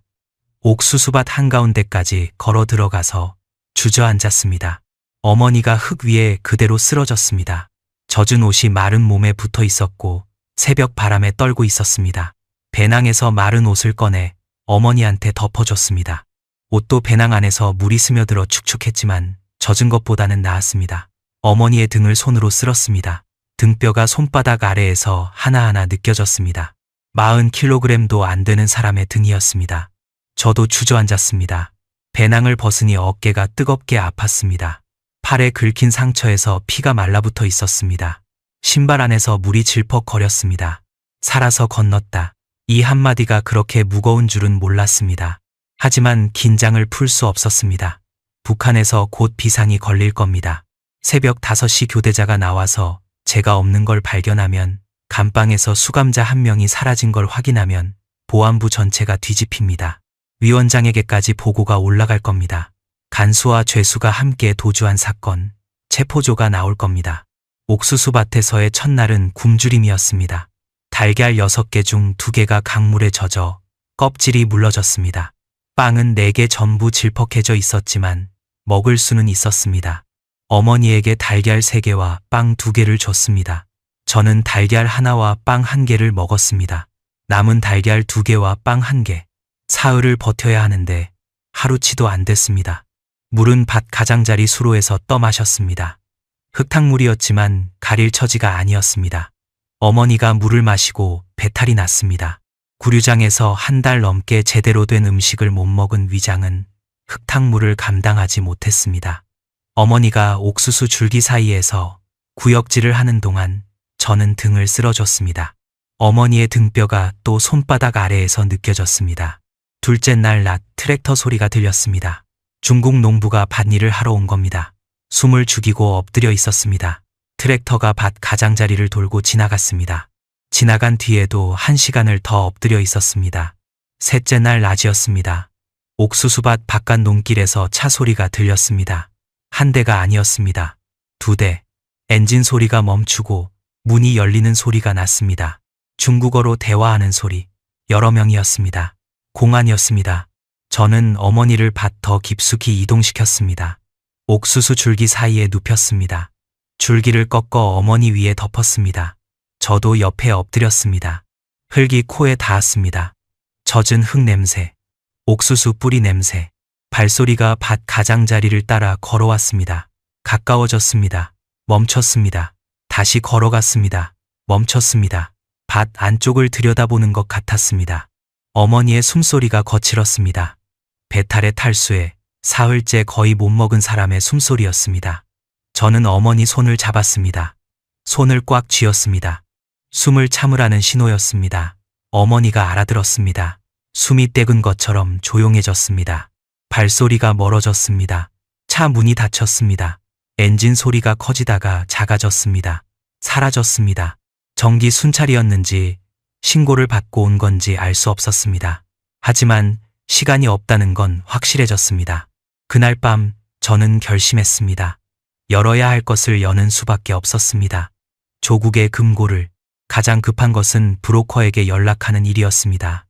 옥수수밭 한가운데까지 걸어 들어가서 주저앉았습니다. 어머니가 흙 위에 그대로 쓰러졌습니다. 젖은 옷이 마른 몸에 붙어 있었고 새벽 바람에 떨고 있었습니다. 배낭에서 마른 옷을 꺼내 어머니한테 덮어줬습니다. 옷도 배낭 안에서 물이 스며들어 축축했지만 젖은 것보다는 나았습니다. 어머니의 등을 손으로 쓸었습니다. 등뼈가 손바닥 아래에서 하나하나 느껴졌습니다. 40kg도 안 되는 사람의 등이었습니다. 저도 주저앉았습니다. 배낭을 벗으니 어깨가 뜨겁게 아팠습니다. 팔에 긁힌 상처에서 피가 말라붙어 있었습니다. 신발 안에서 물이 질퍽거렸습니다. 살아서 건넜다. 이 한마디가 그렇게 무거운 줄은 몰랐습니다. 하지만 긴장을 풀 수 없었습니다. 북한에서 곧 비상이 걸릴 겁니다. 새벽 5시 교대자가 나와서 제가 없는 걸 발견하면, 감방에서 수감자 한 명이 사라진 걸 확인하면 보안부 전체가 뒤집힙니다. 위원장에게까지 보고가 올라갈 겁니다. 간수와 죄수가 함께 도주한 사건, 체포조가 나올 겁니다. 옥수수밭에서의 첫날은 굶주림이었습니다. 달걀 6개 중 2개가 강물에 젖어 껍질이 물러졌습니다. 빵은 4개 전부 질퍽해져 있었지만 먹을 수는 있었습니다. 어머니에게 달걀 3개와 빵 2개를 줬습니다. 저는 달걀 하나와 빵 1개를 먹었습니다. 남은 달걀 2개와 빵 1개. 사흘을 버텨야 하는데 하루치도 안 됐습니다. 물은 밭 가장자리 수로에서 떠마셨습니다. 흙탕물이었지만 가릴 처지가 아니었습니다. 어머니가 물을 마시고 배탈이 났습니다. 구류장에서 1달 넘게 제대로 된 음식을 못 먹은 위장은 흙탕물을 감당하지 못했습니다. 어머니가 옥수수 줄기 사이에서 구역질을 하는 동안 저는 등을 쓸어줬습니다. 어머니의 등뼈가 또 손바닥 아래에서 느껴졌습니다. 둘째 날 낮 트랙터 소리가 들렸습니다. 중국 농부가 밭일을 하러 온 겁니다. 숨을 죽이고 엎드려 있었습니다. 트랙터가 밭 가장자리를 돌고 지나갔습니다. 지나간 뒤에도 1시간을 더 엎드려 있었습니다. 셋째 날 낮이었습니다. 옥수수밭 바깥 논길에서 차 소리가 들렸습니다. 한 대가 아니었습니다. 2대. 엔진 소리가 멈추고 문이 열리는 소리가 났습니다. 중국어로 대화하는 소리. 여러 명이었습니다. 공안이었습니다. 저는 어머니를 밭 더 깊숙이 이동시켰습니다. 옥수수 줄기 사이에 눕혔습니다. 줄기를 꺾어 어머니 위에 덮었습니다. 저도 옆에 엎드렸습니다. 흙이 코에 닿았습니다. 젖은 흙 냄새, 옥수수 뿌리 냄새, 발소리가 밭 가장자리를 따라 걸어왔습니다. 가까워졌습니다. 멈췄습니다. 다시 걸어갔습니다. 멈췄습니다. 밭 안쪽을 들여다보는 것 같았습니다. 어머니의 숨소리가 거칠었습니다. 배탈의 탈수에 사흘째 거의 못 먹은 사람의 숨소리였습니다. 저는 어머니 손을 잡았습니다. 손을 꽉 쥐었습니다. 숨을 참으라는 신호였습니다. 어머니가 알아들었습니다. 숨이 떼근 것처럼 조용해졌습니다. 발소리가 멀어졌습니다. 차 문이 닫혔습니다. 엔진 소리가 커지다가 작아졌습니다. 사라졌습니다. 전기 순찰이었는지 신고를 받고 온 건지 알 수 없었습니다. 하지만 시간이 없다는 건 확실해졌습니다. 그날 밤 저는 결심했습니다. 열어야 할 것을 여는 수밖에 없었습니다. 조국의 금고를. 가장 급한 것은 브로커에게 연락하는 일이었습니다.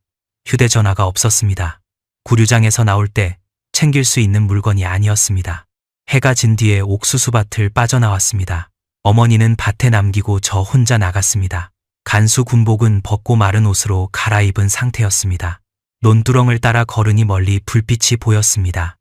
휴대전화가 없었습니다. 구류장에서 나올 때 챙길 수 있는 물건이 아니었습니다. 해가 진 뒤에 옥수수밭을 빠져나왔습니다. 어머니는 밭에 남기고 저 혼자 나갔습니다. 간수 군복은 벗고 마른 옷으로 갈아입은 상태였습니다. 논두렁을 따라 걸으니 멀리 불빛이 보였습니다.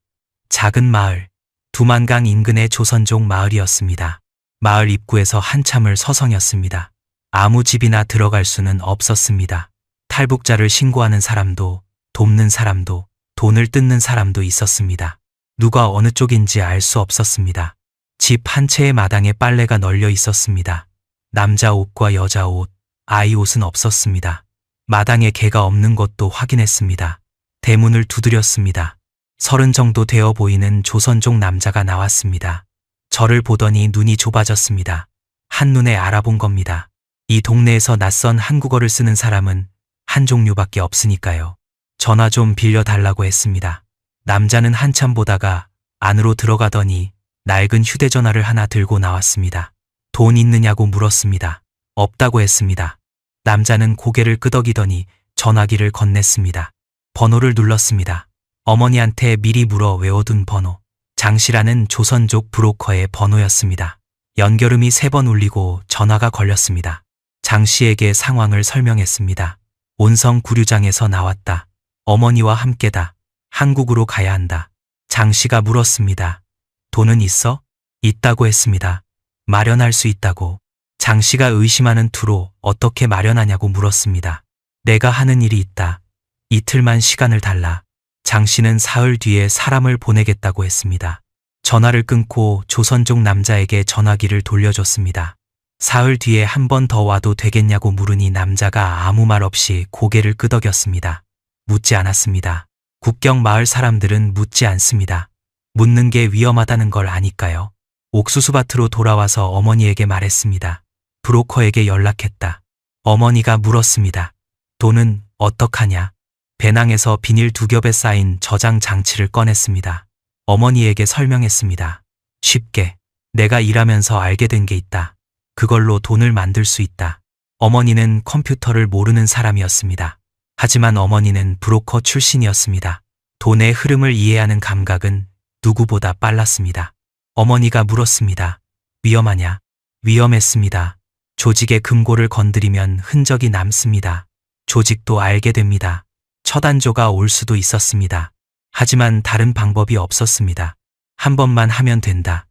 작은 마을, 두만강 인근의 조선족 마을이었습니다. 마을 입구에서 한참을 서성였습니다. 아무 집이나 들어갈 수는 없었습니다. 탈북자를 신고하는 사람도, 돕는 사람도, 돈을 뜯는 사람도 있었습니다. 누가 어느 쪽인지 알 수 없었습니다. 집 한 채의 마당에 빨래가 널려 있었습니다. 남자 옷과 여자 옷, 아이 옷은 없었습니다. 마당에 개가 없는 것도 확인했습니다. 대문을 두드렸습니다. 30 정도 되어 보이는 조선족 남자가 나왔습니다. 저를 보더니 눈이 좁아졌습니다. 한눈에 알아본 겁니다. 이 동네에서 낯선 한국어를 쓰는 사람은 한 종류밖에 없으니까요. 전화 좀 빌려달라고 했습니다. 남자는 한참 보다가 안으로 들어가더니 낡은 휴대전화를 하나 들고 나왔습니다. 돈 있느냐고 물었습니다. 없다고 했습니다. 남자는 고개를 끄덕이더니 전화기를 건넸습니다. 번호를 눌렀습니다. 어머니한테 미리 물어 외워둔 번호. 장씨라는 조선족 브로커의 번호였습니다. 연결음이 3번 울리고 전화가 걸렸습니다. 장씨에게 상황을 설명했습니다. 온성 구류장에서 나왔다. 어머니와 함께다. 한국으로 가야 한다. 장씨가 물었습니다. 돈은 있어? 있다고 했습니다. 마련할 수 있다고. 장씨가 의심하는 투로 어떻게 마련하냐고 물었습니다. 내가 하는 일이 있다. 이틀만 시간을 달라. 장씨는 사흘 뒤에 사람을 보내겠다고 했습니다. 전화를 끊고 조선족 남자에게 전화기를 돌려줬습니다. 사흘 뒤에 한 번 더 와도 되겠냐고 물으니 남자가 아무 말 없이 고개를 끄덕였습니다. 묻지 않았습니다. 국경 마을 사람들은 묻지 않습니다. 묻는 게 위험하다는 걸 아니까요. 옥수수밭으로 돌아와서 어머니에게 말했습니다. 브로커에게 연락했다. 어머니가 물었습니다. 돈은 어떡하냐? 배낭에서 비닐 2겹에 쌓인 저장 장치를 꺼냈습니다. 어머니에게 설명했습니다. 쉽게 내가 일하면서 알게 된 게 있다. 그걸로 돈을 만들 수 있다. 어머니는 컴퓨터를 모르는 사람이었습니다. 하지만 어머니는 브로커 출신이었습니다. 돈의 흐름을 이해하는 감각은 누구보다 빨랐습니다. 어머니가 물었습니다. 위험하냐? 위험했습니다. 조직의 금고를 건드리면 흔적이 남습니다. 조직도 알게 됩니다. 처단조가 올 수도 있었습니다. 하지만 다른 방법이 없었습니다. 한 번만 하면 된다.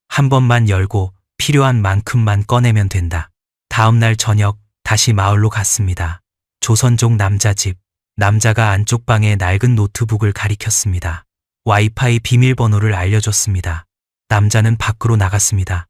한 번만 열고 필요한 만큼만 꺼내면 된다. 다음 날 저녁 다시 마을로 갔습니다. 조선족 남자 집. 남자가 안쪽 방에 낡은 노트북을 가리켰습니다. 와이파이 비밀번호를 알려줬습니다. 남자는 밖으로 나갔습니다.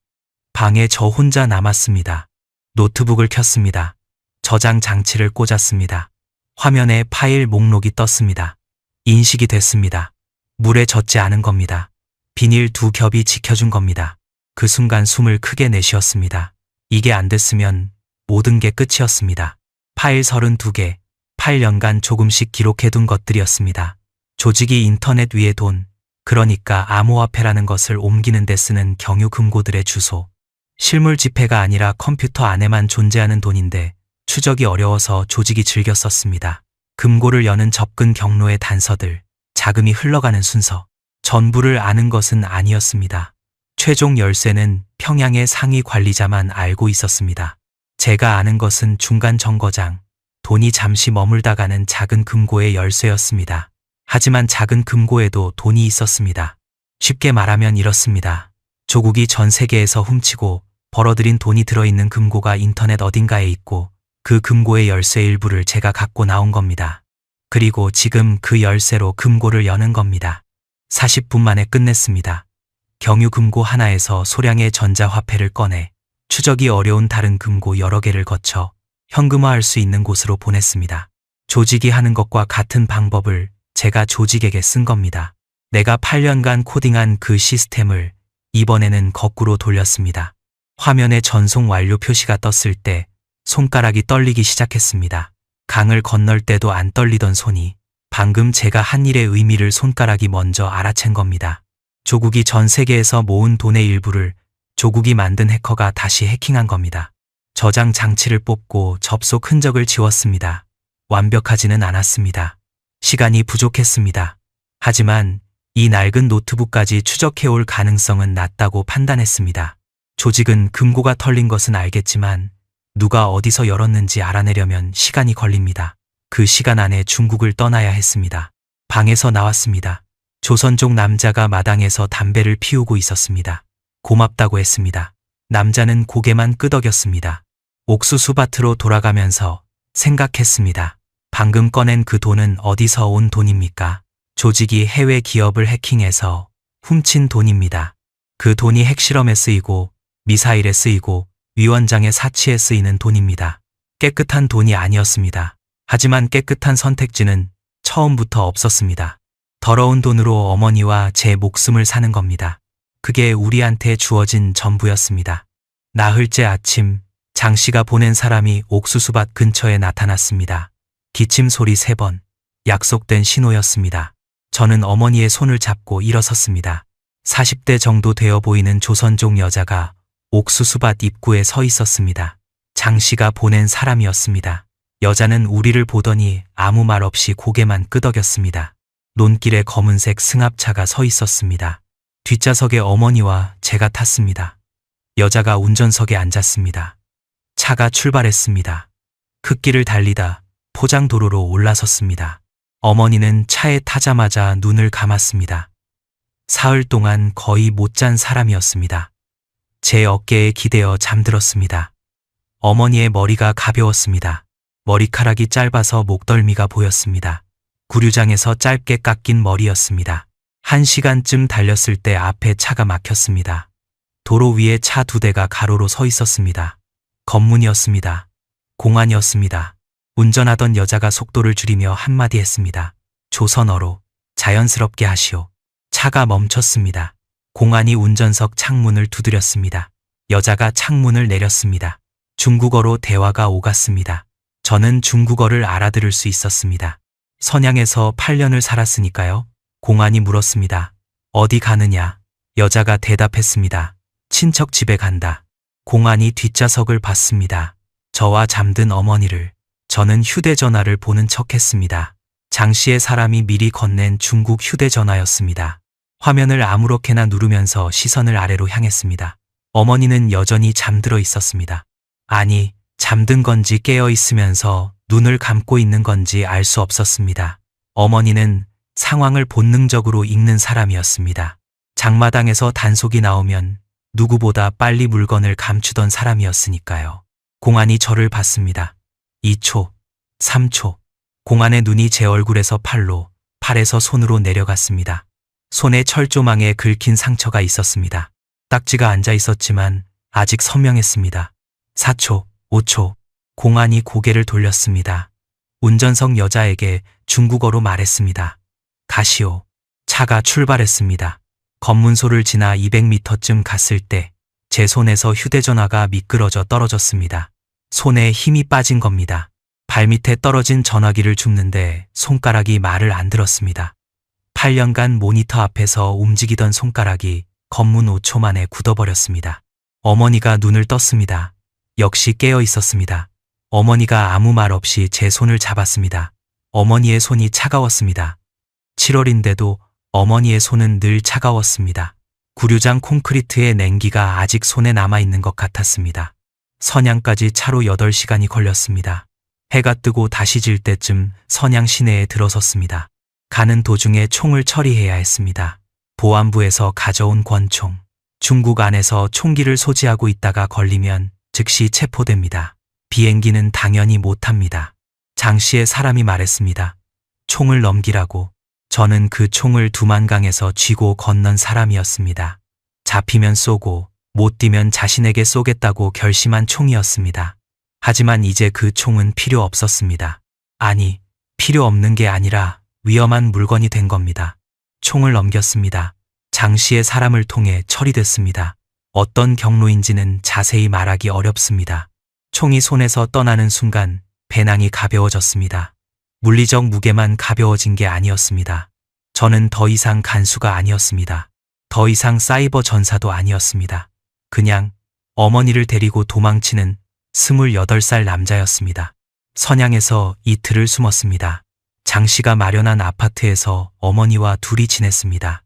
방에 저 혼자 남았습니다. 노트북을 켰습니다. 저장 장치를 꽂았습니다. 화면에 파일 목록이 떴습니다. 인식이 됐습니다. 물에 젖지 않은 겁니다. 비닐 2겹이 지켜준 겁니다. 그 순간 숨을 크게 내쉬었습니다. 이게 안 됐으면 모든 게 끝이었습니다. 파일 32개, 8년간 조금씩 기록해둔 것들이었습니다. 조직이 인터넷 위에 돈, 그러니까 암호화폐라는 것을 옮기는 데 쓰는 경유 금고들의 주소. 실물 지폐가 아니라 컴퓨터 안에만 존재하는 돈인데 추적이 어려워서 조직이 즐겨 썼습니다. 금고를 여는 접근 경로의 단서들, 자금이 흘러가는 순서, 전부를 아는 것은 아니었습니다. 최종 열쇠는 평양의 상위 관리자만 알고 있었습니다. 제가 아는 것은 중간 정거장, 돈이 잠시 머물다가는 작은 금고의 열쇠였습니다. 하지만 작은 금고에도 돈이 있었습니다. 쉽게 말하면 이렇습니다. 조국이 전 세계에서 훔치고 벌어들인 돈이 들어있는 금고가 인터넷 어딘가에 있고 그 금고의 열쇠 일부를 제가 갖고 나온 겁니다. 그리고 지금 그 열쇠로 금고를 여는 겁니다. 40분 만에 끝냈습니다. 경유 금고 하나에서 소량의 전자화폐를 꺼내 추적이 어려운 다른 금고 여러 개를 거쳐 현금화할 수 있는 곳으로 보냈습니다. 조직이 하는 것과 같은 방법을 제가 조직에게 쓴 겁니다. 내가 8년간 코딩한 그 시스템을 이번에는 거꾸로 돌렸습니다. 화면에 전송 완료 표시가 떴을 때 손가락이 떨리기 시작했습니다. 강을 건널 때도 안 떨리던 손이 방금 제가 한 일의 의미를 손가락이 먼저 알아챈 겁니다. 조국이 전 세계에서 모은 돈의 일부를 조국이 만든 해커가 다시 해킹한 겁니다. 저장 장치를 뽑고 접속 흔적을 지웠습니다. 완벽하지는 않았습니다. 시간이 부족했습니다. 하지만 이 낡은 노트북까지 추적해올 가능성은 낮다고 판단했습니다. 조직은 금고가 털린 것은 알겠지만 누가 어디서 열었는지 알아내려면 시간이 걸립니다. 그 시간 안에 중국을 떠나야 했습니다. 방에서 나왔습니다. 조선족 남자가 마당에서 담배를 피우고 있었습니다. 고맙다고 했습니다. 남자는 고개만 끄덕였습니다. 옥수수밭으로 돌아가면서 생각했습니다. 방금 꺼낸 그 돈은 어디서 온 돈입니까? 조직이 해외 기업을 해킹해서 훔친 돈입니다. 그 돈이 핵실험에 쓰이고 미사일에 쓰이고 위원장의 사치에 쓰이는 돈입니다. 깨끗한 돈이 아니었습니다. 하지만 깨끗한 선택지는 처음부터 없었습니다. 더러운 돈으로 어머니와 제 목숨을 사는 겁니다. 그게 우리한테 주어진 전부였습니다. 나흘째 아침 장 씨가 보낸 사람이 옥수수밭 근처에 나타났습니다. 기침 소리 3번. 약속된 신호였습니다. 저는 어머니의 손을 잡고 일어섰습니다. 40대 정도 되어 보이는 조선족 여자가 옥수수밭 입구에 서 있었습니다. 장 씨가 보낸 사람이었습니다. 여자는 우리를 보더니 아무 말 없이 고개만 끄덕였습니다. 논길에 검은색 승합차가 서 있었습니다. 뒷좌석에 어머니와 제가 탔습니다. 여자가 운전석에 앉았습니다. 차가 출발했습니다. 흙길을 달리다 포장도로로 올라섰습니다. 어머니는 차에 타자마자 눈을 감았습니다. 사흘 동안 거의 못 잔 사람이었습니다. 제 어깨에 기대어 잠들었습니다. 어머니의 머리가 가벼웠습니다. 머리카락이 짧아서 목덜미가 보였습니다. 구류장에서 짧게 깎인 머리였습니다. 1시간쯤 달렸을 때 앞에 차가 막혔습니다. 도로 위에 차 2대가 가로로 서 있었습니다. 검문이었습니다. 공안이었습니다. 운전하던 여자가 속도를 줄이며 한마디 했습니다. 조선어로 자연스럽게 하시오. 차가 멈췄습니다. 공안이 운전석 창문을 두드렸습니다. 여자가 창문을 내렸습니다. 중국어로 대화가 오갔습니다. 저는 중국어를 알아들을 수 있었습니다. 선양에서 8년을 살았으니까요. 공안이 물었습니다. 어디 가느냐? 여자가 대답했습니다. 친척 집에 간다. 공안이 뒷좌석을 봤습니다. 저와 잠든 어머니를. 저는 휴대전화를 보는 척했습니다. 장 씨의 사람이 미리 건넨 중국 휴대전화였습니다. 화면을 아무렇게나 누르면서 시선을 아래로 향했습니다. 어머니는 여전히 잠들어 있었습니다. 아니, 잠든 건지 깨어 있으면서 눈을 감고 있는 건지 알 수 없었습니다. 어머니는 상황을 본능적으로 읽는 사람이었습니다. 장마당에서 단속이 나오면 누구보다 빨리 물건을 감추던 사람이었으니까요. 공안이 저를 봤습니다. 2초, 3초. 공안의 눈이 제 얼굴에서 팔로, 팔에서 손으로 내려갔습니다. 손에 철조망에 긁힌 상처가 있었습니다. 딱지가 앉아 있었지만 아직 선명했습니다. 4초, 5초. 공안이 고개를 돌렸습니다. 운전석 여자에게 중국어로 말했습니다. 가시오. 차가 출발했습니다. 검문소를 지나 200m쯤 갔을 때 제 손에서 휴대전화가 미끄러져 떨어졌습니다. 손에 힘이 빠진 겁니다. 발밑에 떨어진 전화기를 줍는데 손가락이 말을 안 들었습니다. 8년간 모니터 앞에서 움직이던 손가락이 검문 5초 만에 굳어버렸습니다. 어머니가 눈을 떴습니다. 역시 깨어 있었습니다. 어머니가 아무 말 없이 제 손을 잡았습니다. 어머니의 손이 차가웠습니다. 7월인데도 어머니의 손은 늘 차가웠습니다. 구류장 콘크리트의 냉기가 아직 손에 남아있는 것 같았습니다. 선양까지 차로 8시간이 걸렸습니다. 해가 뜨고 다시 질 때쯤 선양 시내에 들어섰습니다. 가는 도중에 총을 처리해야 했습니다. 보안부에서 가져온 권총. 중국 안에서 총기를 소지하고 있다가 걸리면 즉시 체포됩니다. 비행기는 당연히 못합니다. 장 씨의 사람이 말했습니다. 총을 넘기라고. 저는 그 총을 두만강에서 쥐고 건넌 사람이었습니다. 잡히면 쏘고 못 뛰면 자신에게 쏘겠다고 결심한 총이었습니다. 하지만 이제 그 총은 필요 없었습니다. 아니, 필요 없는 게 아니라 위험한 물건이 된 겁니다. 총을 넘겼습니다. 장 씨의 사람을 통해 처리됐습니다. 어떤 경로인지는 자세히 말하기 어렵습니다. 총이 손에서 떠나는 순간 배낭이 가벼워졌습니다. 물리적 무게만 가벼워진 게 아니었습니다. 저는 더 이상 간수가 아니었습니다. 더 이상 사이버 전사도 아니었습니다. 그냥 어머니를 데리고 도망치는 28살 남자였습니다. 선양에서 이틀을 숨었습니다. 장 씨가 마련한 아파트에서 어머니와 둘이 지냈습니다.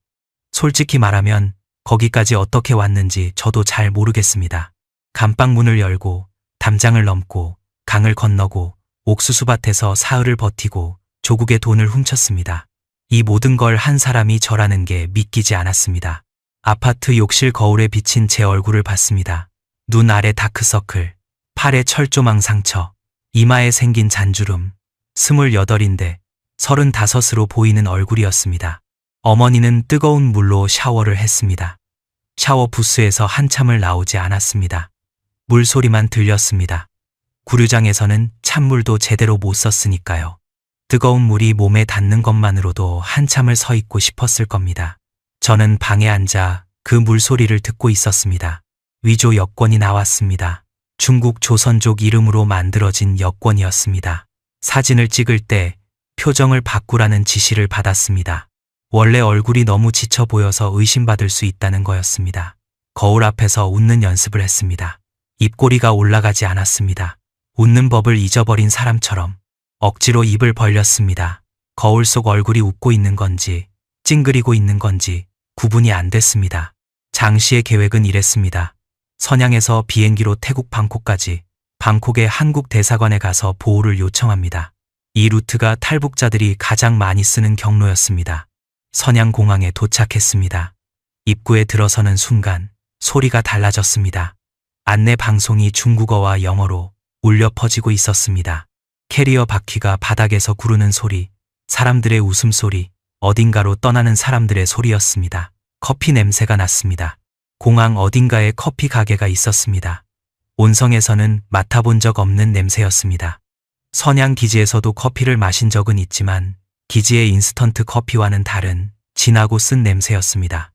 솔직히 말하면 거기까지 어떻게 왔는지 저도 잘 모르겠습니다. 감방문을 열고 담장을 넘고 강을 건너고 옥수수밭에서 사흘을 버티고 조국의 돈을 훔쳤습니다. 이 모든 걸 한 사람이 저라는 게 믿기지 않았습니다. 아파트 욕실 거울에 비친 제 얼굴을 봤습니다. 눈 아래 다크서클, 팔에 철조망 상처, 이마에 생긴 잔주름. 28인데 35으로 보이는 얼굴이었습니다. 어머니는 뜨거운 물로 샤워를 했습니다. 샤워 부스에서 한참을 나오지 않았습니다. 물소리만 들렸습니다. 구류장에서는 찬물도 제대로 못 썼으니까요. 뜨거운 물이 몸에 닿는 것만으로도 한참을 서 있고 싶었을 겁니다. 저는 방에 앉아 그 물소리를 듣고 있었습니다. 위조 여권이 나왔습니다. 중국 조선족 이름으로 만들어진 여권이었습니다. 사진을 찍을 때 표정을 바꾸라는 지시를 받았습니다. 원래 얼굴이 너무 지쳐 보여서 의심받을 수 있다는 거였습니다. 거울 앞에서 웃는 연습을 했습니다. 입꼬리가 올라가지 않았습니다. 웃는 법을 잊어버린 사람처럼 억지로 입을 벌렸습니다. 거울 속 얼굴이 웃고 있는 건지 찡그리고 있는 건지 구분이 안 됐습니다. 장 씨의 계획은 이랬습니다. 선양에서 비행기로 태국 방콕까지, 방콕의 한국 대사관에 가서 보호를 요청합니다. 이 루트가 탈북자들이 가장 많이 쓰는 경로였습니다. 선양공항에 도착했습니다. 입구에 들어서는 순간 소리가 달라졌습니다. 안내 방송이 중국어와 영어로 울려 퍼지고 있었습니다. 캐리어 바퀴가 바닥에서 구르는 소리, 사람들의 웃음소리, 어딘가로 떠나는 사람들의 소리였습니다. 커피 냄새가 났습니다. 공항 어딘가에 커피 가게가 있었습니다. 온성에서는 맡아본 적 없는 냄새였습니다. 선양 기지에서도 커피를 마신 적은 있지만 기지의 인스턴트 커피와는 다른 진하고 쓴 냄새였습니다.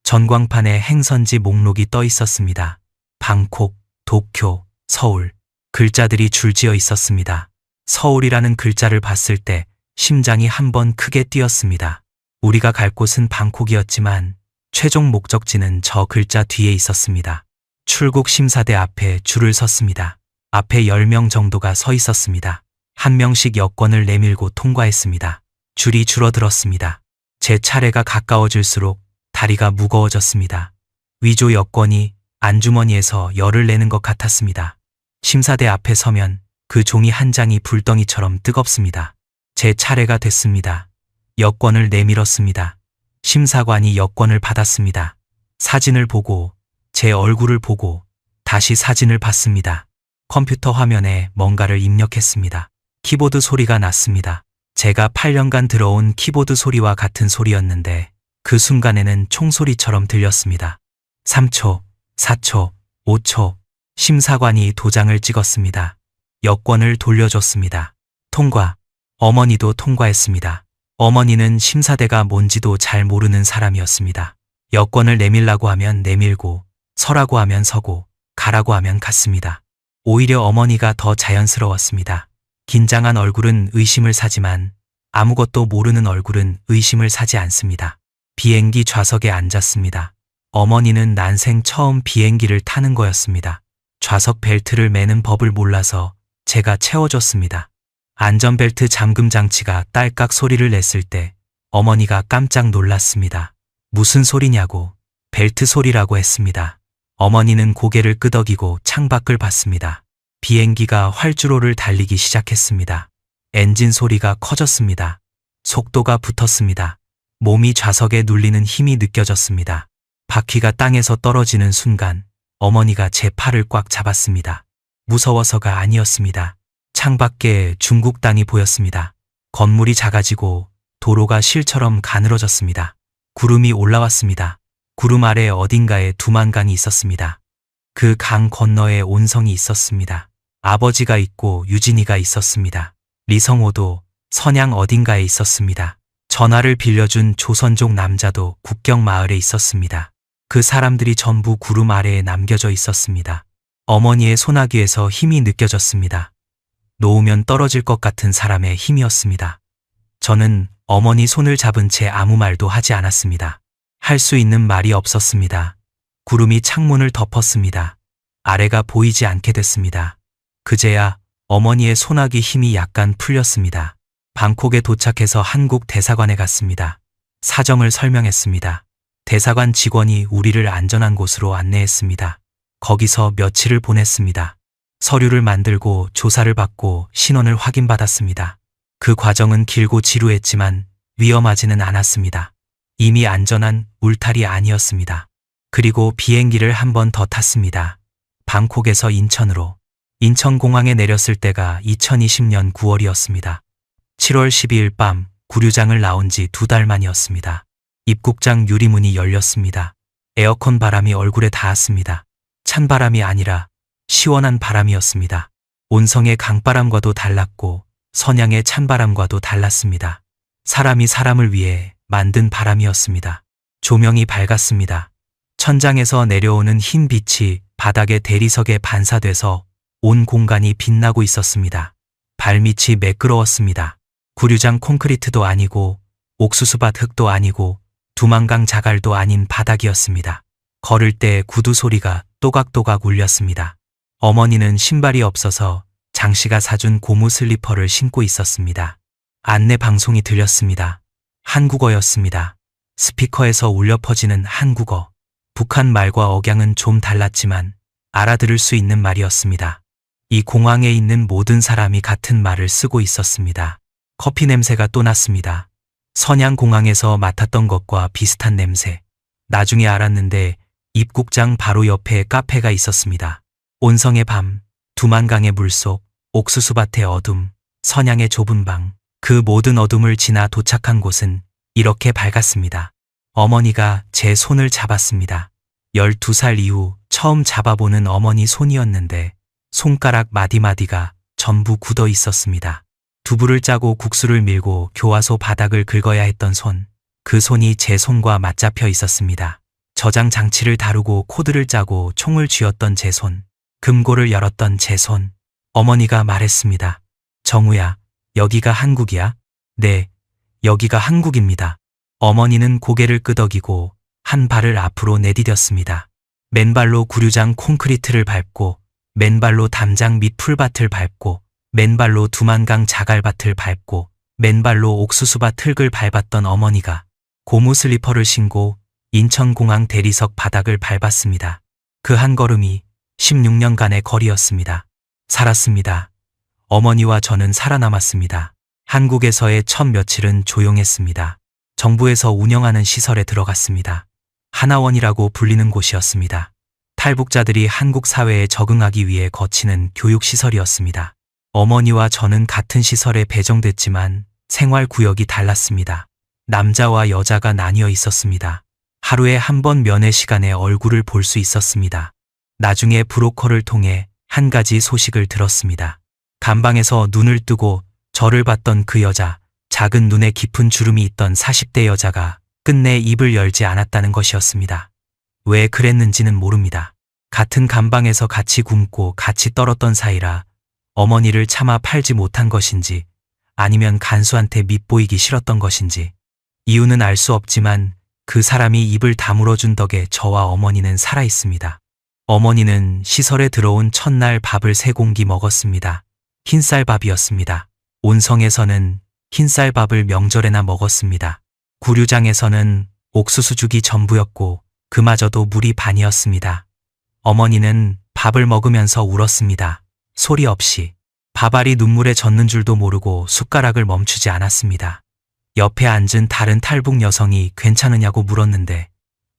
전광판에 행선지 목록이 떠 있었습니다. 방콕, 도쿄, 서울, 글자들이 줄지어 있었습니다. 서울이라는 글자를 봤을 때 심장이 한번 크게 뛰었습니다. 우리가 갈 곳은 방콕이었지만 최종 목적지는 저 글자 뒤에 있었습니다. 출국 심사대 앞에 줄을 섰습니다. 앞에 10명 정도가 서 있었습니다. 한 명씩 여권을 내밀고 통과했습니다. 줄이 줄어들었습니다. 제 차례가 가까워질수록 다리가 무거워졌습니다. 위조 여권이 안주머니에서 열을 내는 것 같았습니다. 심사대 앞에 서면 그 종이 한 장이 불덩이처럼 뜨겁습니다. 제 차례가 됐습니다. 여권을 내밀었습니다. 심사관이 여권을 받았습니다. 사진을 보고 제 얼굴을 보고 다시 사진을 봤습니다. 컴퓨터 화면에 뭔가를 입력했습니다. 키보드 소리가 났습니다. 제가 8년간 들어온 키보드 소리와 같은 소리였는데 그 순간에는 총소리처럼 들렸습니다. 3초, 4초, 5초. 심사관이 도장을 찍었습니다. 여권을 돌려줬습니다. 통과. 어머니도 통과했습니다. 어머니는 심사대가 뭔지도 잘 모르는 사람이었습니다. 여권을 내밀라고 하면 내밀고, 서라고 하면 서고, 가라고 하면 갔습니다. 오히려 어머니가 더 자연스러웠습니다. 긴장한 얼굴은 의심을 사지만 아무것도 모르는 얼굴은 의심을 사지 않습니다. 비행기 좌석에 앉았습니다. 어머니는 난생 처음 비행기를 타는 거였습니다. 좌석 벨트를 매는 법을 몰라서 제가 채워줬습니다. 안전벨트 잠금 장치가 딸깍 소리를 냈을 때 어머니가 깜짝 놀랐습니다. 무슨 소리냐고, 벨트 소리라고 했습니다. 어머니는 고개를 끄덕이고 창밖을 봤습니다. 비행기가 활주로를 달리기 시작했습니다. 엔진 소리가 커졌습니다. 속도가 붙었습니다. 몸이 좌석에 눌리는 힘이 느껴졌습니다. 바퀴가 땅에서 떨어지는 순간 어머니가 제 팔을 꽉 잡았습니다. 무서워서가 아니었습니다. 창밖에 중국 땅이 보였습니다. 건물이 작아지고 도로가 실처럼 가늘어졌습니다. 구름이 올라왔습니다. 구름 아래 어딘가에 두만강이 있었습니다. 그 강 건너에 온성이 있었습니다. 아버지가 있고 유진이가 있었습니다. 리성호도 선양 어딘가에 있었습니다. 전화를 빌려준 조선족 남자도 국경 마을에 있었습니다. 그 사람들이 전부 구름 아래에 남겨져 있었습니다. 어머니의 소나기에서 힘이 느껴졌습니다. 놓으면 떨어질 것 같은 사람의 힘이었습니다. 저는 어머니 손을 잡은 채 아무 말도 하지 않았습니다. 할 수 있는 말이 없었습니다. 구름이 창문을 덮었습니다. 아래가 보이지 않게 됐습니다. 그제야 어머니의 소나기 힘이 약간 풀렸습니다. 방콕에 도착해서 한국 대사관에 갔습니다. 사정을 설명했습니다. 대사관 직원이 우리를 안전한 곳으로 안내했습니다. 거기서 며칠을 보냈습니다. 서류를 만들고 조사를 받고 신원을 확인받았습니다. 그 과정은 길고 지루했지만 위험하지는 않았습니다. 이미 안전한 울타리 아니었습니다. 그리고 비행기를 한 번 더 탔습니다. 방콕에서 인천으로. 인천공항에 내렸을 때가 2020년 9월이었습니다. 7월 12일 밤 구류장을 나온 지 2달 만이었습니다. 입국장 유리문이 열렸습니다. 에어컨 바람이 얼굴에 닿았습니다. 찬바람이 아니라 시원한 바람이었습니다. 온성의 강바람과도 달랐고 선양의 찬바람과도 달랐습니다. 사람이 사람을 위해 만든 바람이었습니다. 조명이 밝았습니다. 천장에서 내려오는 흰 빛이 바닥의 대리석에 반사돼서 온 공간이 빛나고 있었습니다. 발밑이 매끄러웠습니다. 구류장 콘크리트도 아니고 옥수수밭 흙도 아니고 두만강 자갈도 아닌 바닥이었습니다. 걸을 때 구두 소리가 또각또각 울렸습니다. 어머니는 신발이 없어서 장씨가 사준 고무 슬리퍼를 신고 있었습니다. 안내 방송이 들렸습니다. 한국어였습니다. 스피커에서 울려 퍼지는 한국어. 북한 말과 억양은 좀 달랐지만 알아들을 수 있는 말이었습니다. 이 공항에 있는 모든 사람이 같은 말을 쓰고 있었습니다. 커피 냄새가 또 났습니다. 선양공항에서 맡았던 것과 비슷한 냄새. 나중에 알았는데 입국장 바로 옆에 카페가 있었습니다. 온성의 밤, 두만강의 물속, 옥수수밭의 어둠, 선양의 좁은 방, 그 모든 어둠을 지나 도착한 곳은 이렇게 밝았습니다. 어머니가 제 손을 잡았습니다. 12살 이후 처음 잡아보는 어머니 손이었는데 손가락 마디마디가 전부 굳어 있었습니다. 두부를 짜고 국수를 밀고 교화소 바닥을 긁어야 했던 손, 그 손이 제 손과 맞잡혀 있었습니다. 저장 장치를 다루고 코드를 짜고 총을 쥐었던 제 손, 금고를 열었던 제 손. 어머니가 말했습니다. 정우야, 여기가 한국이야? 네, 여기가 한국입니다. 어머니는 고개를 끄덕이고 한 발을 앞으로 내디뎠습니다. 맨발로 구류장 콘크리트를 밟고, 맨발로 담장 밑 풀밭을 밟고, 맨발로 두만강 자갈밭을 밟고, 맨발로 옥수수밭 흙을 밟았던 어머니가 고무 슬리퍼를 신고 인천공항 대리석 바닥을 밟았습니다. 그 한 걸음이 16년간의 거리였습니다. 살았습니다. 어머니와 저는 살아남았습니다. 한국에서의 첫 며칠은 조용했습니다. 정부에서 운영하는 시설에 들어갔습니다. 하나원이라고 불리는 곳이었습니다. 탈북자들이 한국 사회에 적응하기 위해 거치는 교육시설이었습니다. 어머니와 저는 같은 시설에 배정됐지만 생활 구역이 달랐습니다. 남자와 여자가 나뉘어 있었습니다. 하루에 한 번 면회 시간에 얼굴을 볼 수 있었습니다. 나중에 브로커를 통해 한 가지 소식을 들었습니다. 감방에서 눈을 뜨고 저를 봤던 그 여자, 작은 눈에 깊은 주름이 있던 40대 여자가 끝내 입을 열지 않았다는 것이었습니다. 왜 그랬는지는 모릅니다. 같은 감방에서 같이 굶고 같이 떨었던 사이라 어머니를 차마 팔지 못한 것인지 아니면 간수한테 밉보이기 싫었던 것인지 이유는 알 수 없지만 그 사람이 입을 다물어준 덕에 저와 어머니는 살아있습니다. 어머니는 시설에 들어온 첫날 밥을 3공기 먹었습니다. 흰쌀밥이었습니다. 온성에서는 흰쌀밥을 명절에나 먹었습니다. 구류장에서는 옥수수죽이 전부였고 그마저도 물이 반이었습니다. 어머니는 밥을 먹으면서 울었습니다. 소리 없이. 밥알이 눈물에 젖는 줄도 모르고 숟가락을 멈추지 않았습니다. 옆에 앉은 다른 탈북 여성이 괜찮으냐고 물었는데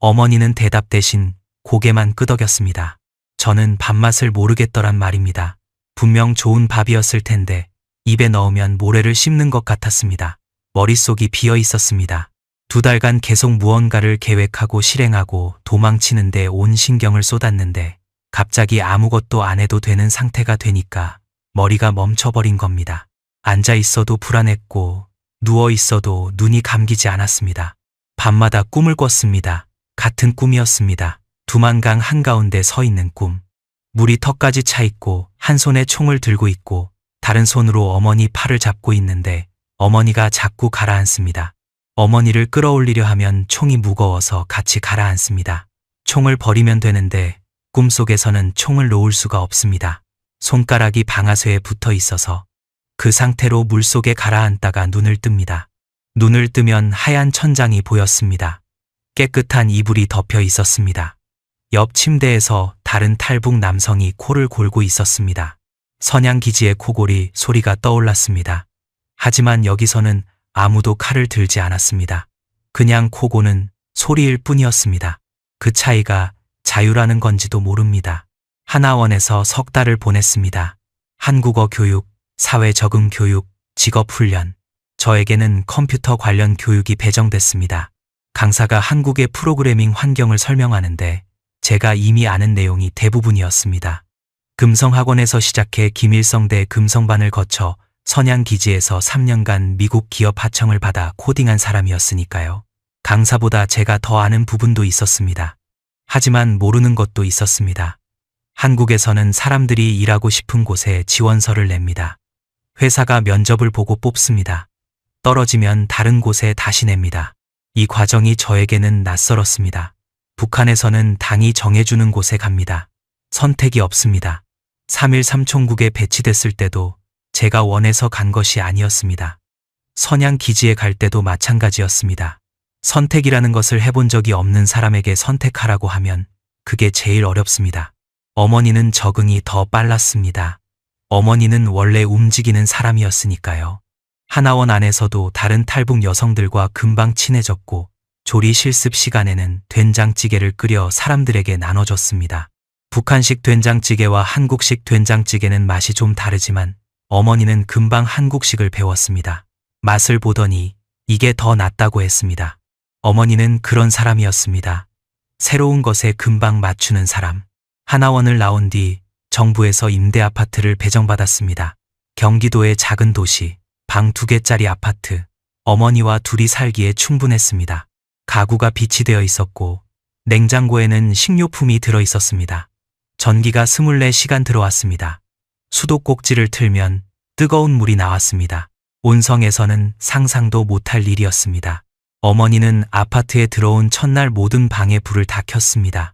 어머니는 대답 대신 고개만 끄덕였습니다. 저는 밥맛을 모르겠더란 말입니다. 분명 좋은 밥이었을 텐데 입에 넣으면 모래를 씹는 것 같았습니다. 머릿속이 비어 있었습니다. 2달간 계속 무언가를 계획하고 실행하고 도망치는데 온 신경을 쏟았는데 갑자기 아무것도 안 해도 되는 상태가 되니까 머리가 멈춰버린 겁니다. 앉아 있어도 불안했고 누워 있어도 눈이 감기지 않았습니다. 밤마다 꿈을 꿨습니다. 같은 꿈이었습니다. 두만강 한가운데 서 있는 꿈. 물이 턱까지 차 있고 한 손에 총을 들고 있고 다른 손으로 어머니 팔을 잡고 있는데 어머니가 자꾸 가라앉습니다. 어머니를 끌어올리려 하면 총이 무거워서 같이 가라앉습니다. 총을 버리면 되는데 꿈속에서는 총을 놓을 수가 없습니다. 손가락이 방아쇠에 붙어 있어서 그 상태로 물속에 가라앉다가 눈을 뜹니다. 눈을 뜨면 하얀 천장이 보였습니다. 깨끗한 이불이 덮여 있었습니다. 옆 침대에서 다른 탈북 남성이 코를 골고 있었습니다. 선양기지의 코골이 소리가 떠올랐습니다. 하지만 여기서는 아무도 칼을 들지 않았습니다. 그냥 코고는 소리일 뿐이었습니다. 그 차이가 자유라는 건지도 모릅니다. 하나원에서 석 달을 보냈습니다. 한국어 교육, 사회 적응 교육, 직업 훈련. 저에게는 컴퓨터 관련 교육이 배정됐습니다. 강사가 한국의 프로그래밍 환경을 설명하는데 제가 이미 아는 내용이 대부분이었습니다. 금성학원에서 시작해 김일성대 금성반을 거쳐 선양기지에서 3년간 미국 기업 하청을 받아 코딩한 사람이었으니까요. 강사보다 제가 더 아는 부분도 있었습니다. 하지만 모르는 것도 있었습니다. 한국에서는 사람들이 일하고 싶은 곳에 지원서를 냅니다. 회사가 면접을 보고 뽑습니다. 떨어지면 다른 곳에 다시 냅니다. 이 과정이 저에게는 낯설었습니다. 북한에서는 당이 정해주는 곳에 갑니다. 선택이 없습니다. 3.1 삼총국에 배치됐을 때도 제가 원해서 간 것이 아니었습니다. 선양 기지에 갈 때도 마찬가지였습니다. 선택이라는 것을 해본 적이 없는 사람에게 선택하라고 하면 그게 제일 어렵습니다. 어머니는 적응이 더 빨랐습니다. 어머니는 원래 움직이는 사람이었으니까요. 하나원 안에서도 다른 탈북 여성들과 금방 친해졌고 조리 실습 시간에는 된장찌개를 끓여 사람들에게 나눠줬습니다. 북한식 된장찌개와 한국식 된장찌개는 맛이 좀 다르지만 어머니는 금방 한국식을 배웠습니다. 맛을 보더니 이게 더 낫다고 했습니다. 어머니는 그런 사람이었습니다. 새로운 것에 금방 맞추는 사람. 하나원을 나온 뒤 정부에서 임대 아파트를 배정받았습니다. 경기도의 작은 도시, 방 2개짜리 아파트. 어머니와 둘이 살기에 충분했습니다. 가구가 빛이 되어 있었고 냉장고에는 식료품이 들어 있었습니다. 전기가 24시간 들어왔습니다. 수도꼭지를 틀면 뜨거운 물이 나왔습니다. 온성에서는 상상도 못할 일이었습니다. 어머니는 아파트에 들어온 첫날 모든 방에 불을 다 켰습니다.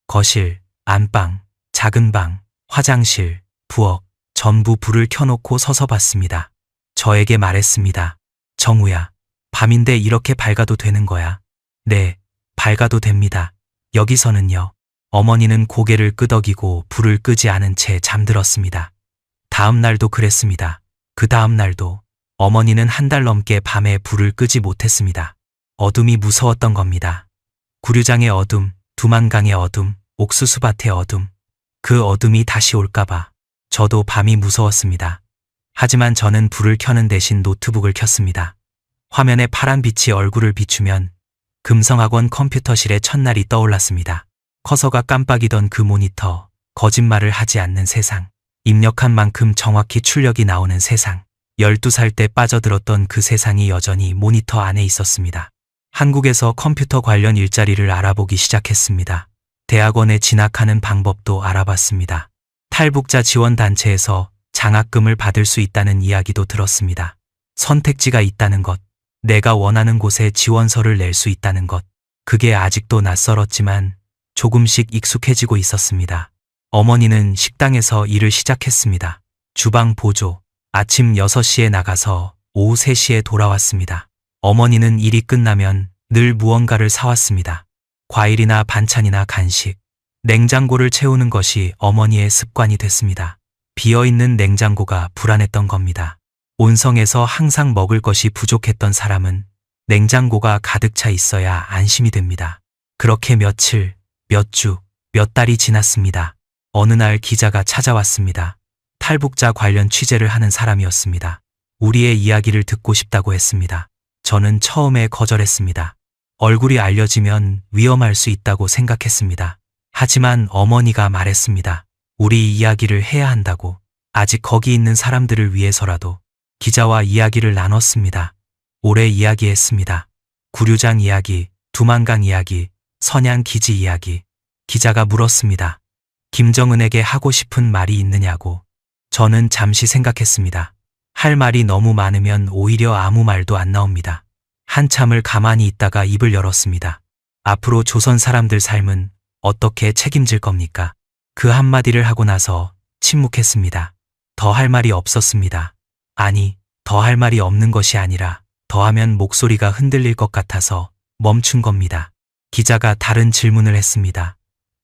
거실, 안방, 작은 방, 화장실, 부엌, 전부 불을 켜놓고 서서 봤습니다. 저에게 말했습니다. 정우야, 밤인데 이렇게 밝아도 되는 거야? 네, 밝아도 됩니다. 여기서는요. 어머니는 고개를 끄덕이고 불을 끄지 않은 채 잠들었습니다. 다음 날도 그랬습니다. 그 다음 날도 어머니는 한 달 넘게 밤에 불을 끄지 못했습니다. 어둠이 무서웠던 겁니다. 구류장의 어둠, 두만강의 어둠, 옥수수밭의 어둠. 그 어둠이 다시 올까봐 저도 밤이 무서웠습니다. 하지만 저는 불을 켜는 대신 노트북을 켰습니다. 화면에 파란 빛이 얼굴을 비추면 금성학원 컴퓨터실의 첫날이 떠올랐습니다. 커서가 깜빡이던 그 모니터, 거짓말을 하지 않는 세상, 입력한 만큼 정확히 출력이 나오는 세상, 12살 때 빠져들었던 그 세상이 여전히 모니터 안에 있었습니다. 한국에서 컴퓨터 관련 일자리를 알아보기 시작했습니다. 대학원에 진학하는 방법도 알아봤습니다. 탈북자 지원단체에서 장학금을 받을 수 있다는 이야기도 들었습니다. 선택지가 있다는 것, 내가 원하는 곳에 지원서를 낼 수 있다는 것, 그게 아직도 낯설었지만 조금씩 익숙해지고 있었습니다. 어머니는 식당에서 일을 시작했습니다. 주방 보조, 아침 6시에 나가서 오후 3시에 돌아왔습니다. 어머니는 일이 끝나면 늘 무언가를 사왔습니다. 과일이나 반찬이나 간식, 냉장고를 채우는 것이 어머니의 습관이 됐습니다. 비어있는 냉장고가 불안했던 겁니다. 온성에서 항상 먹을 것이 부족했던 사람은 냉장고가 가득 차 있어야 안심이 됩니다. 그렇게 며칠, 몇 주, 몇 달이 지났습니다. 어느 날 기자가 찾아왔습니다. 탈북자 관련 취재를 하는 사람이었습니다. 우리의 이야기를 듣고 싶다고 했습니다. 저는 처음에 거절했습니다. 얼굴이 알려지면 위험할 수 있다고 생각했습니다. 하지만 어머니가 말했습니다. 우리 이야기를 해야 한다고. 아직 거기 있는 사람들을 위해서라도. 기자와 이야기를 나눴습니다. 오래 이야기했습니다. 구류장 이야기, 두만강 이야기, 선양 기지 이야기. 기자가 물었습니다. 김정은에게 하고 싶은 말이 있느냐고. 저는 잠시 생각했습니다. 할 말이 너무 많으면 오히려 아무 말도 안 나옵니다. 한참을 가만히 있다가 입을 열었습니다. 앞으로 조선 사람들 삶은 어떻게 책임질 겁니까? 그 한마디를 하고 나서 침묵했습니다. 더 할 말이 없었습니다. 아니, 더 할 말이 없는 것이 아니라 더하면 목소리가 흔들릴 것 같아서 멈춘 겁니다. 기자가 다른 질문을 했습니다.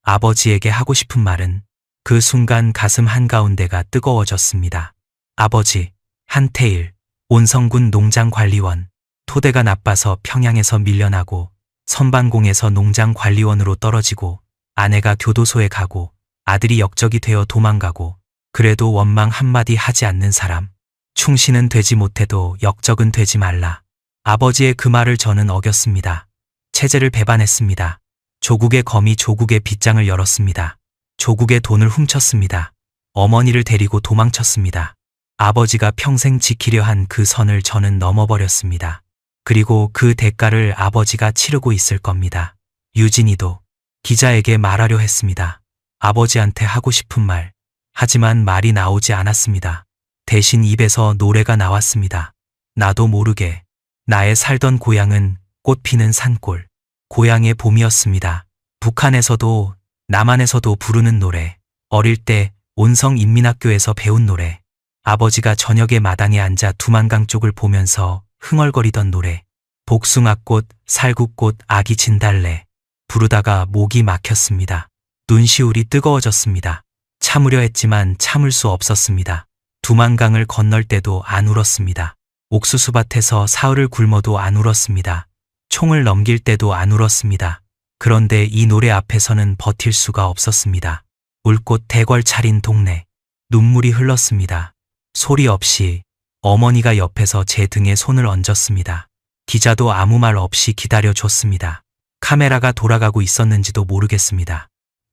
아버지에게 하고 싶은 말은? 그 순간 가슴 한가운데가 뜨거워졌습니다. 아버지, 한태일, 온성군 농장관리원. 토대가 나빠서 평양에서 밀려나고 선반공에서 농장관리원으로 떨어지고 아내가 교도소에 가고 아들이 역적이 되어 도망가고 그래도 원망 한마디 하지 않는 사람. 충신은 되지 못해도 역적은 되지 말라. 아버지의 그 말을 저는 어겼습니다. 체제를 배반했습니다. 조국의 검이 조국의 빗장을 열었습니다. 조국의 돈을 훔쳤습니다. 어머니를 데리고 도망쳤습니다. 아버지가 평생 지키려 한 그 선을 저는 넘어버렸습니다. 그리고 그 대가를 아버지가 치르고 있을 겁니다. 유진이도 기자에게 말하려 했습니다. 아버지한테 하고 싶은 말. 하지만 말이 나오지 않았습니다. 대신 입에서 노래가 나왔습니다. 나도 모르게 나의 살던 고향은 꽃 피는 산골, 고향의 봄이었습니다. 북한에서도 남한에서도 부르는 노래, 어릴 때 온성인민학교에서 배운 노래, 아버지가 저녁에 마당에 앉아 두만강 쪽을 보면서 흥얼거리던 노래, 복숭아꽃, 살구꽃, 아기 진달래, 부르다가 목이 막혔습니다. 눈시울이 뜨거워졌습니다. 참으려 했지만 참을 수 없었습니다. 두만강을 건널 때도 안 울었습니다. 옥수수밭에서 사흘을 굶어도 안 울었습니다. 총을 넘길 때도 안 울었습니다. 그런데 이 노래 앞에서는 버틸 수가 없었습니다. 울꽃 대궐 차린 동네. 눈물이 흘렀습니다. 소리 없이 어머니가 옆에서 제 등에 손을 얹었습니다. 기자도 아무 말 없이 기다려줬습니다. 카메라가 돌아가고 있었는지도 모르겠습니다.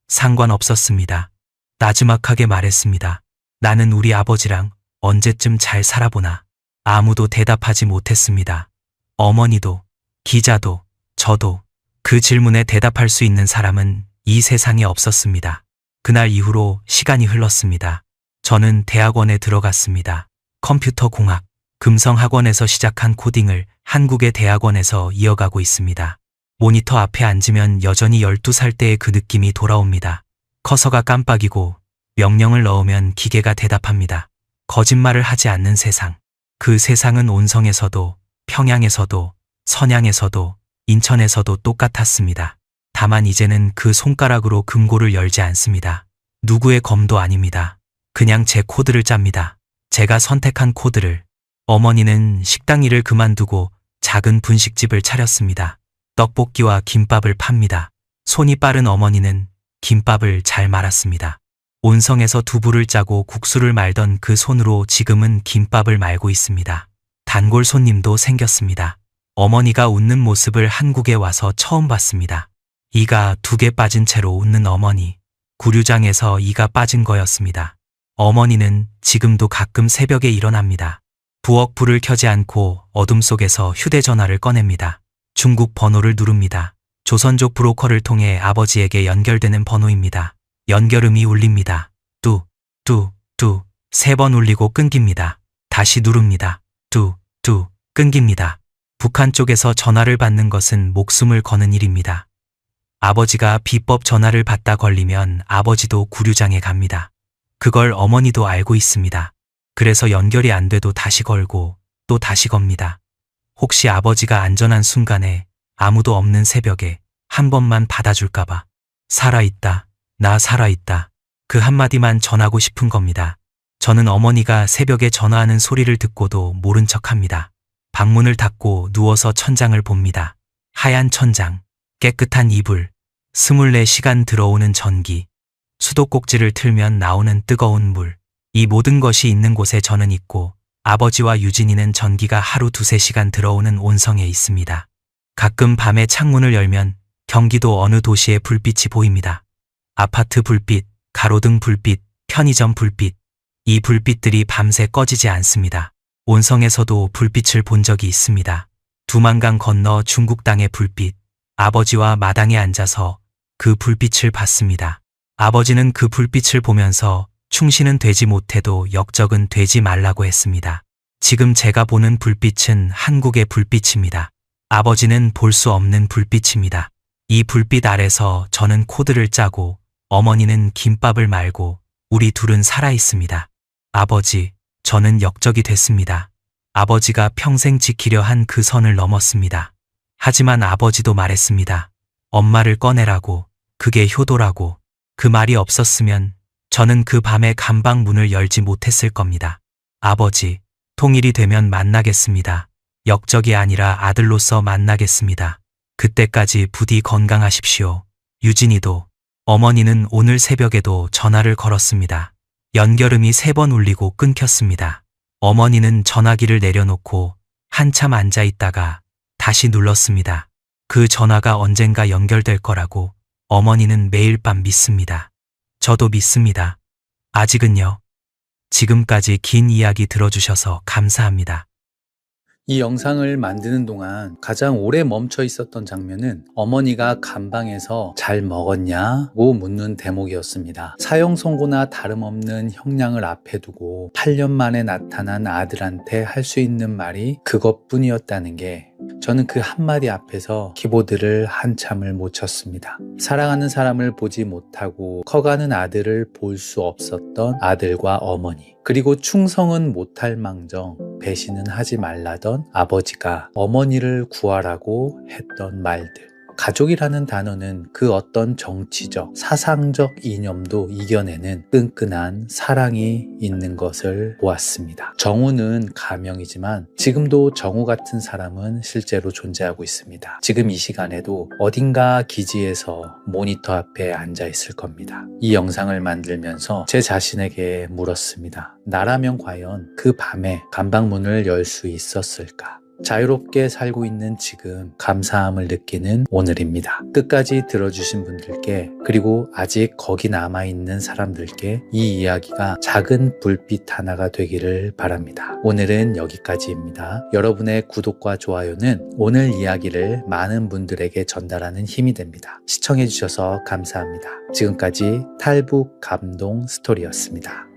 상관없었습니다. 나지막하게 말했습니다. 나는 우리 아버지랑 언제쯤 잘 살아보나. 아무도 대답하지 못했습니다. 어머니도, 기자도, 저도. 그 질문에 대답할 수 있는 사람은 이 세상에 없었습니다. 그날 이후로 시간이 흘렀습니다. 저는 대학원에 들어갔습니다. 컴퓨터 공학, 금성학원에서 시작한 코딩을 한국의 대학원에서 이어가고 있습니다. 모니터 앞에 앉으면 여전히 12살 때의 그 느낌이 돌아옵니다. 커서가 깜빡이고 명령을 넣으면 기계가 대답합니다. 거짓말을 하지 않는 세상. 그 세상은 온성에서도 평양에서도 선양에서도 인천에서도 똑같았습니다. 다만 이제는 그 손가락으로 금고를 열지 않습니다. 누구의 검도 아닙니다. 그냥 제 코드를 짭니다. 제가 선택한 코드를. 어머니는 식당 일을 그만두고 작은 분식집을 차렸습니다. 떡볶이와 김밥을 팝니다. 손이 빠른 어머니는 김밥을 잘 말았습니다. 온성에서 두부를 짜고 국수를 말던 그 손으로 지금은 김밥을 말고 있습니다. 단골 손님도 생겼습니다. 어머니가 웃는 모습을 한국에 와서 처음 봤습니다. 이가 2개 빠진 채로 웃는 어머니. 구류장에서 이가 빠진 거였습니다. 어머니는 지금도 가끔 새벽에 일어납니다. 부엌 불을 켜지 않고 어둠 속에서 휴대전화를 꺼냅니다. 중국 번호를 누릅니다. 조선족 브로커를 통해 아버지에게 연결되는 번호입니다. 연결음이 울립니다. 뚜, 뚜, 뚜. 3번 울리고 끊깁니다. 다시 누릅니다. 뚜, 뚜, 끊깁니다. 북한 쪽에서 전화를 받는 것은 목숨을 거는 일입니다. 아버지가 비법 전화를 받다 걸리면 아버지도 구류장에 갑니다. 그걸 어머니도 알고 있습니다. 그래서 연결이 안 돼도 다시 걸고 또 다시 겁니다. 혹시 아버지가 안전한 순간에 아무도 없는 새벽에 한 번만 받아줄까봐. 살아있다. 나 살아있다. 그 한마디만 전하고 싶은 겁니다. 저는 어머니가 새벽에 전화하는 소리를 듣고도 모른 척합니다. 방문을 닫고 누워서 천장을 봅니다. 하얀 천장, 깨끗한 이불, 24시간 들어오는 전기, 수도꼭지를 틀면 나오는 뜨거운 물. 이 모든 것이 있는 곳에 저는 있고 아버지와 유진이는 전기가 하루 2~3시간 들어오는 온성에 있습니다. 가끔 밤에 창문을 열면 경기도 어느 도시의 불빛이 보입니다. 아파트 불빛, 가로등 불빛, 편의점 불빛. 이 불빛들이 밤새 꺼지지 않습니다. 온성에서도 불빛을 본 적이 있습니다. 두만강 건너 중국 땅의 불빛. 아버지와 마당에 앉아서 그 불빛을 봤습니다. 아버지는 그 불빛을 보면서 충신은 되지 못해도 역적은 되지 말라고 했습니다. 지금 제가 보는 불빛은 한국의 불빛입니다. 아버지는 볼 수 없는 불빛입니다. 이 불빛 아래서 저는 코드를 짜고 어머니는 김밥을 말고 우리 둘은 살아있습니다. 아버지, 저는 역적이 됐습니다. 아버지가 평생 지키려 한 그 선을 넘었습니다. 하지만 아버지도 말했습니다. 엄마를 꺼내라고, 그게 효도라고. 그 말이 없었으면 저는 그 밤에 감방 문을 열지 못했을 겁니다. 아버지, 통일이 되면 만나겠습니다. 역적이 아니라 아들로서 만나겠습니다. 그때까지 부디 건강하십시오. 유진이도. 어머니는 오늘 새벽에도 전화를 걸었습니다. 연결음이 3번 울리고 끊겼습니다. 어머니는 전화기를 내려놓고 한참 앉아 있다가 다시 눌렀습니다. 그 전화가 언젠가 연결될 거라고 어머니는 매일 밤 믿습니다. 저도 믿습니다. 아직은요. 지금까지 긴 이야기 들어주셔서 감사합니다. 이 영상을 만드는 동안 가장 오래 멈춰 있었던 장면은 어머니가 감방에서 잘 먹었냐고 묻는 대목이었습니다. 사형 선고나 다름없는 형량을 앞에 두고 8년 만에 나타난 아들한테 할 수 있는 말이 그것뿐이었다는 게 저는 그 한마디 앞에서 키보드를 한참을 못 쳤습니다. 사랑하는 사람을 보지 못하고 커가는 아들을 볼 수 없었던 아들과 어머니, 그리고 충성은 못할 망정 배신은 하지 말라던 아버지가 어머니를 구하라고 했던 말들. 가족이라는 단어는 그 어떤 정치적, 사상적 이념도 이겨내는 끈끈한 사랑이 있는 것을 보았습니다. 정우는 가명이지만 지금도 정우 같은 사람은 실제로 존재하고 있습니다. 지금 이 시간에도 어딘가 기지에서 모니터 앞에 앉아 있을 겁니다. 이 영상을 만들면서 제 자신에게 물었습니다. 나라면 과연 그 밤에 감방문을 열 수 있었을까? 자유롭게 살고 있는 지금 감사함을 느끼는 오늘입니다. 끝까지 들어주신 분들께, 그리고 아직 거기 남아있는 사람들께 이 이야기가 작은 불빛 하나가 되기를 바랍니다. 오늘은 여기까지입니다. 여러분의 구독과 좋아요는 오늘 이야기를 많은 분들에게 전달하는 힘이 됩니다. 시청해주셔서 감사합니다. 지금까지 탈북 감동 스토리였습니다.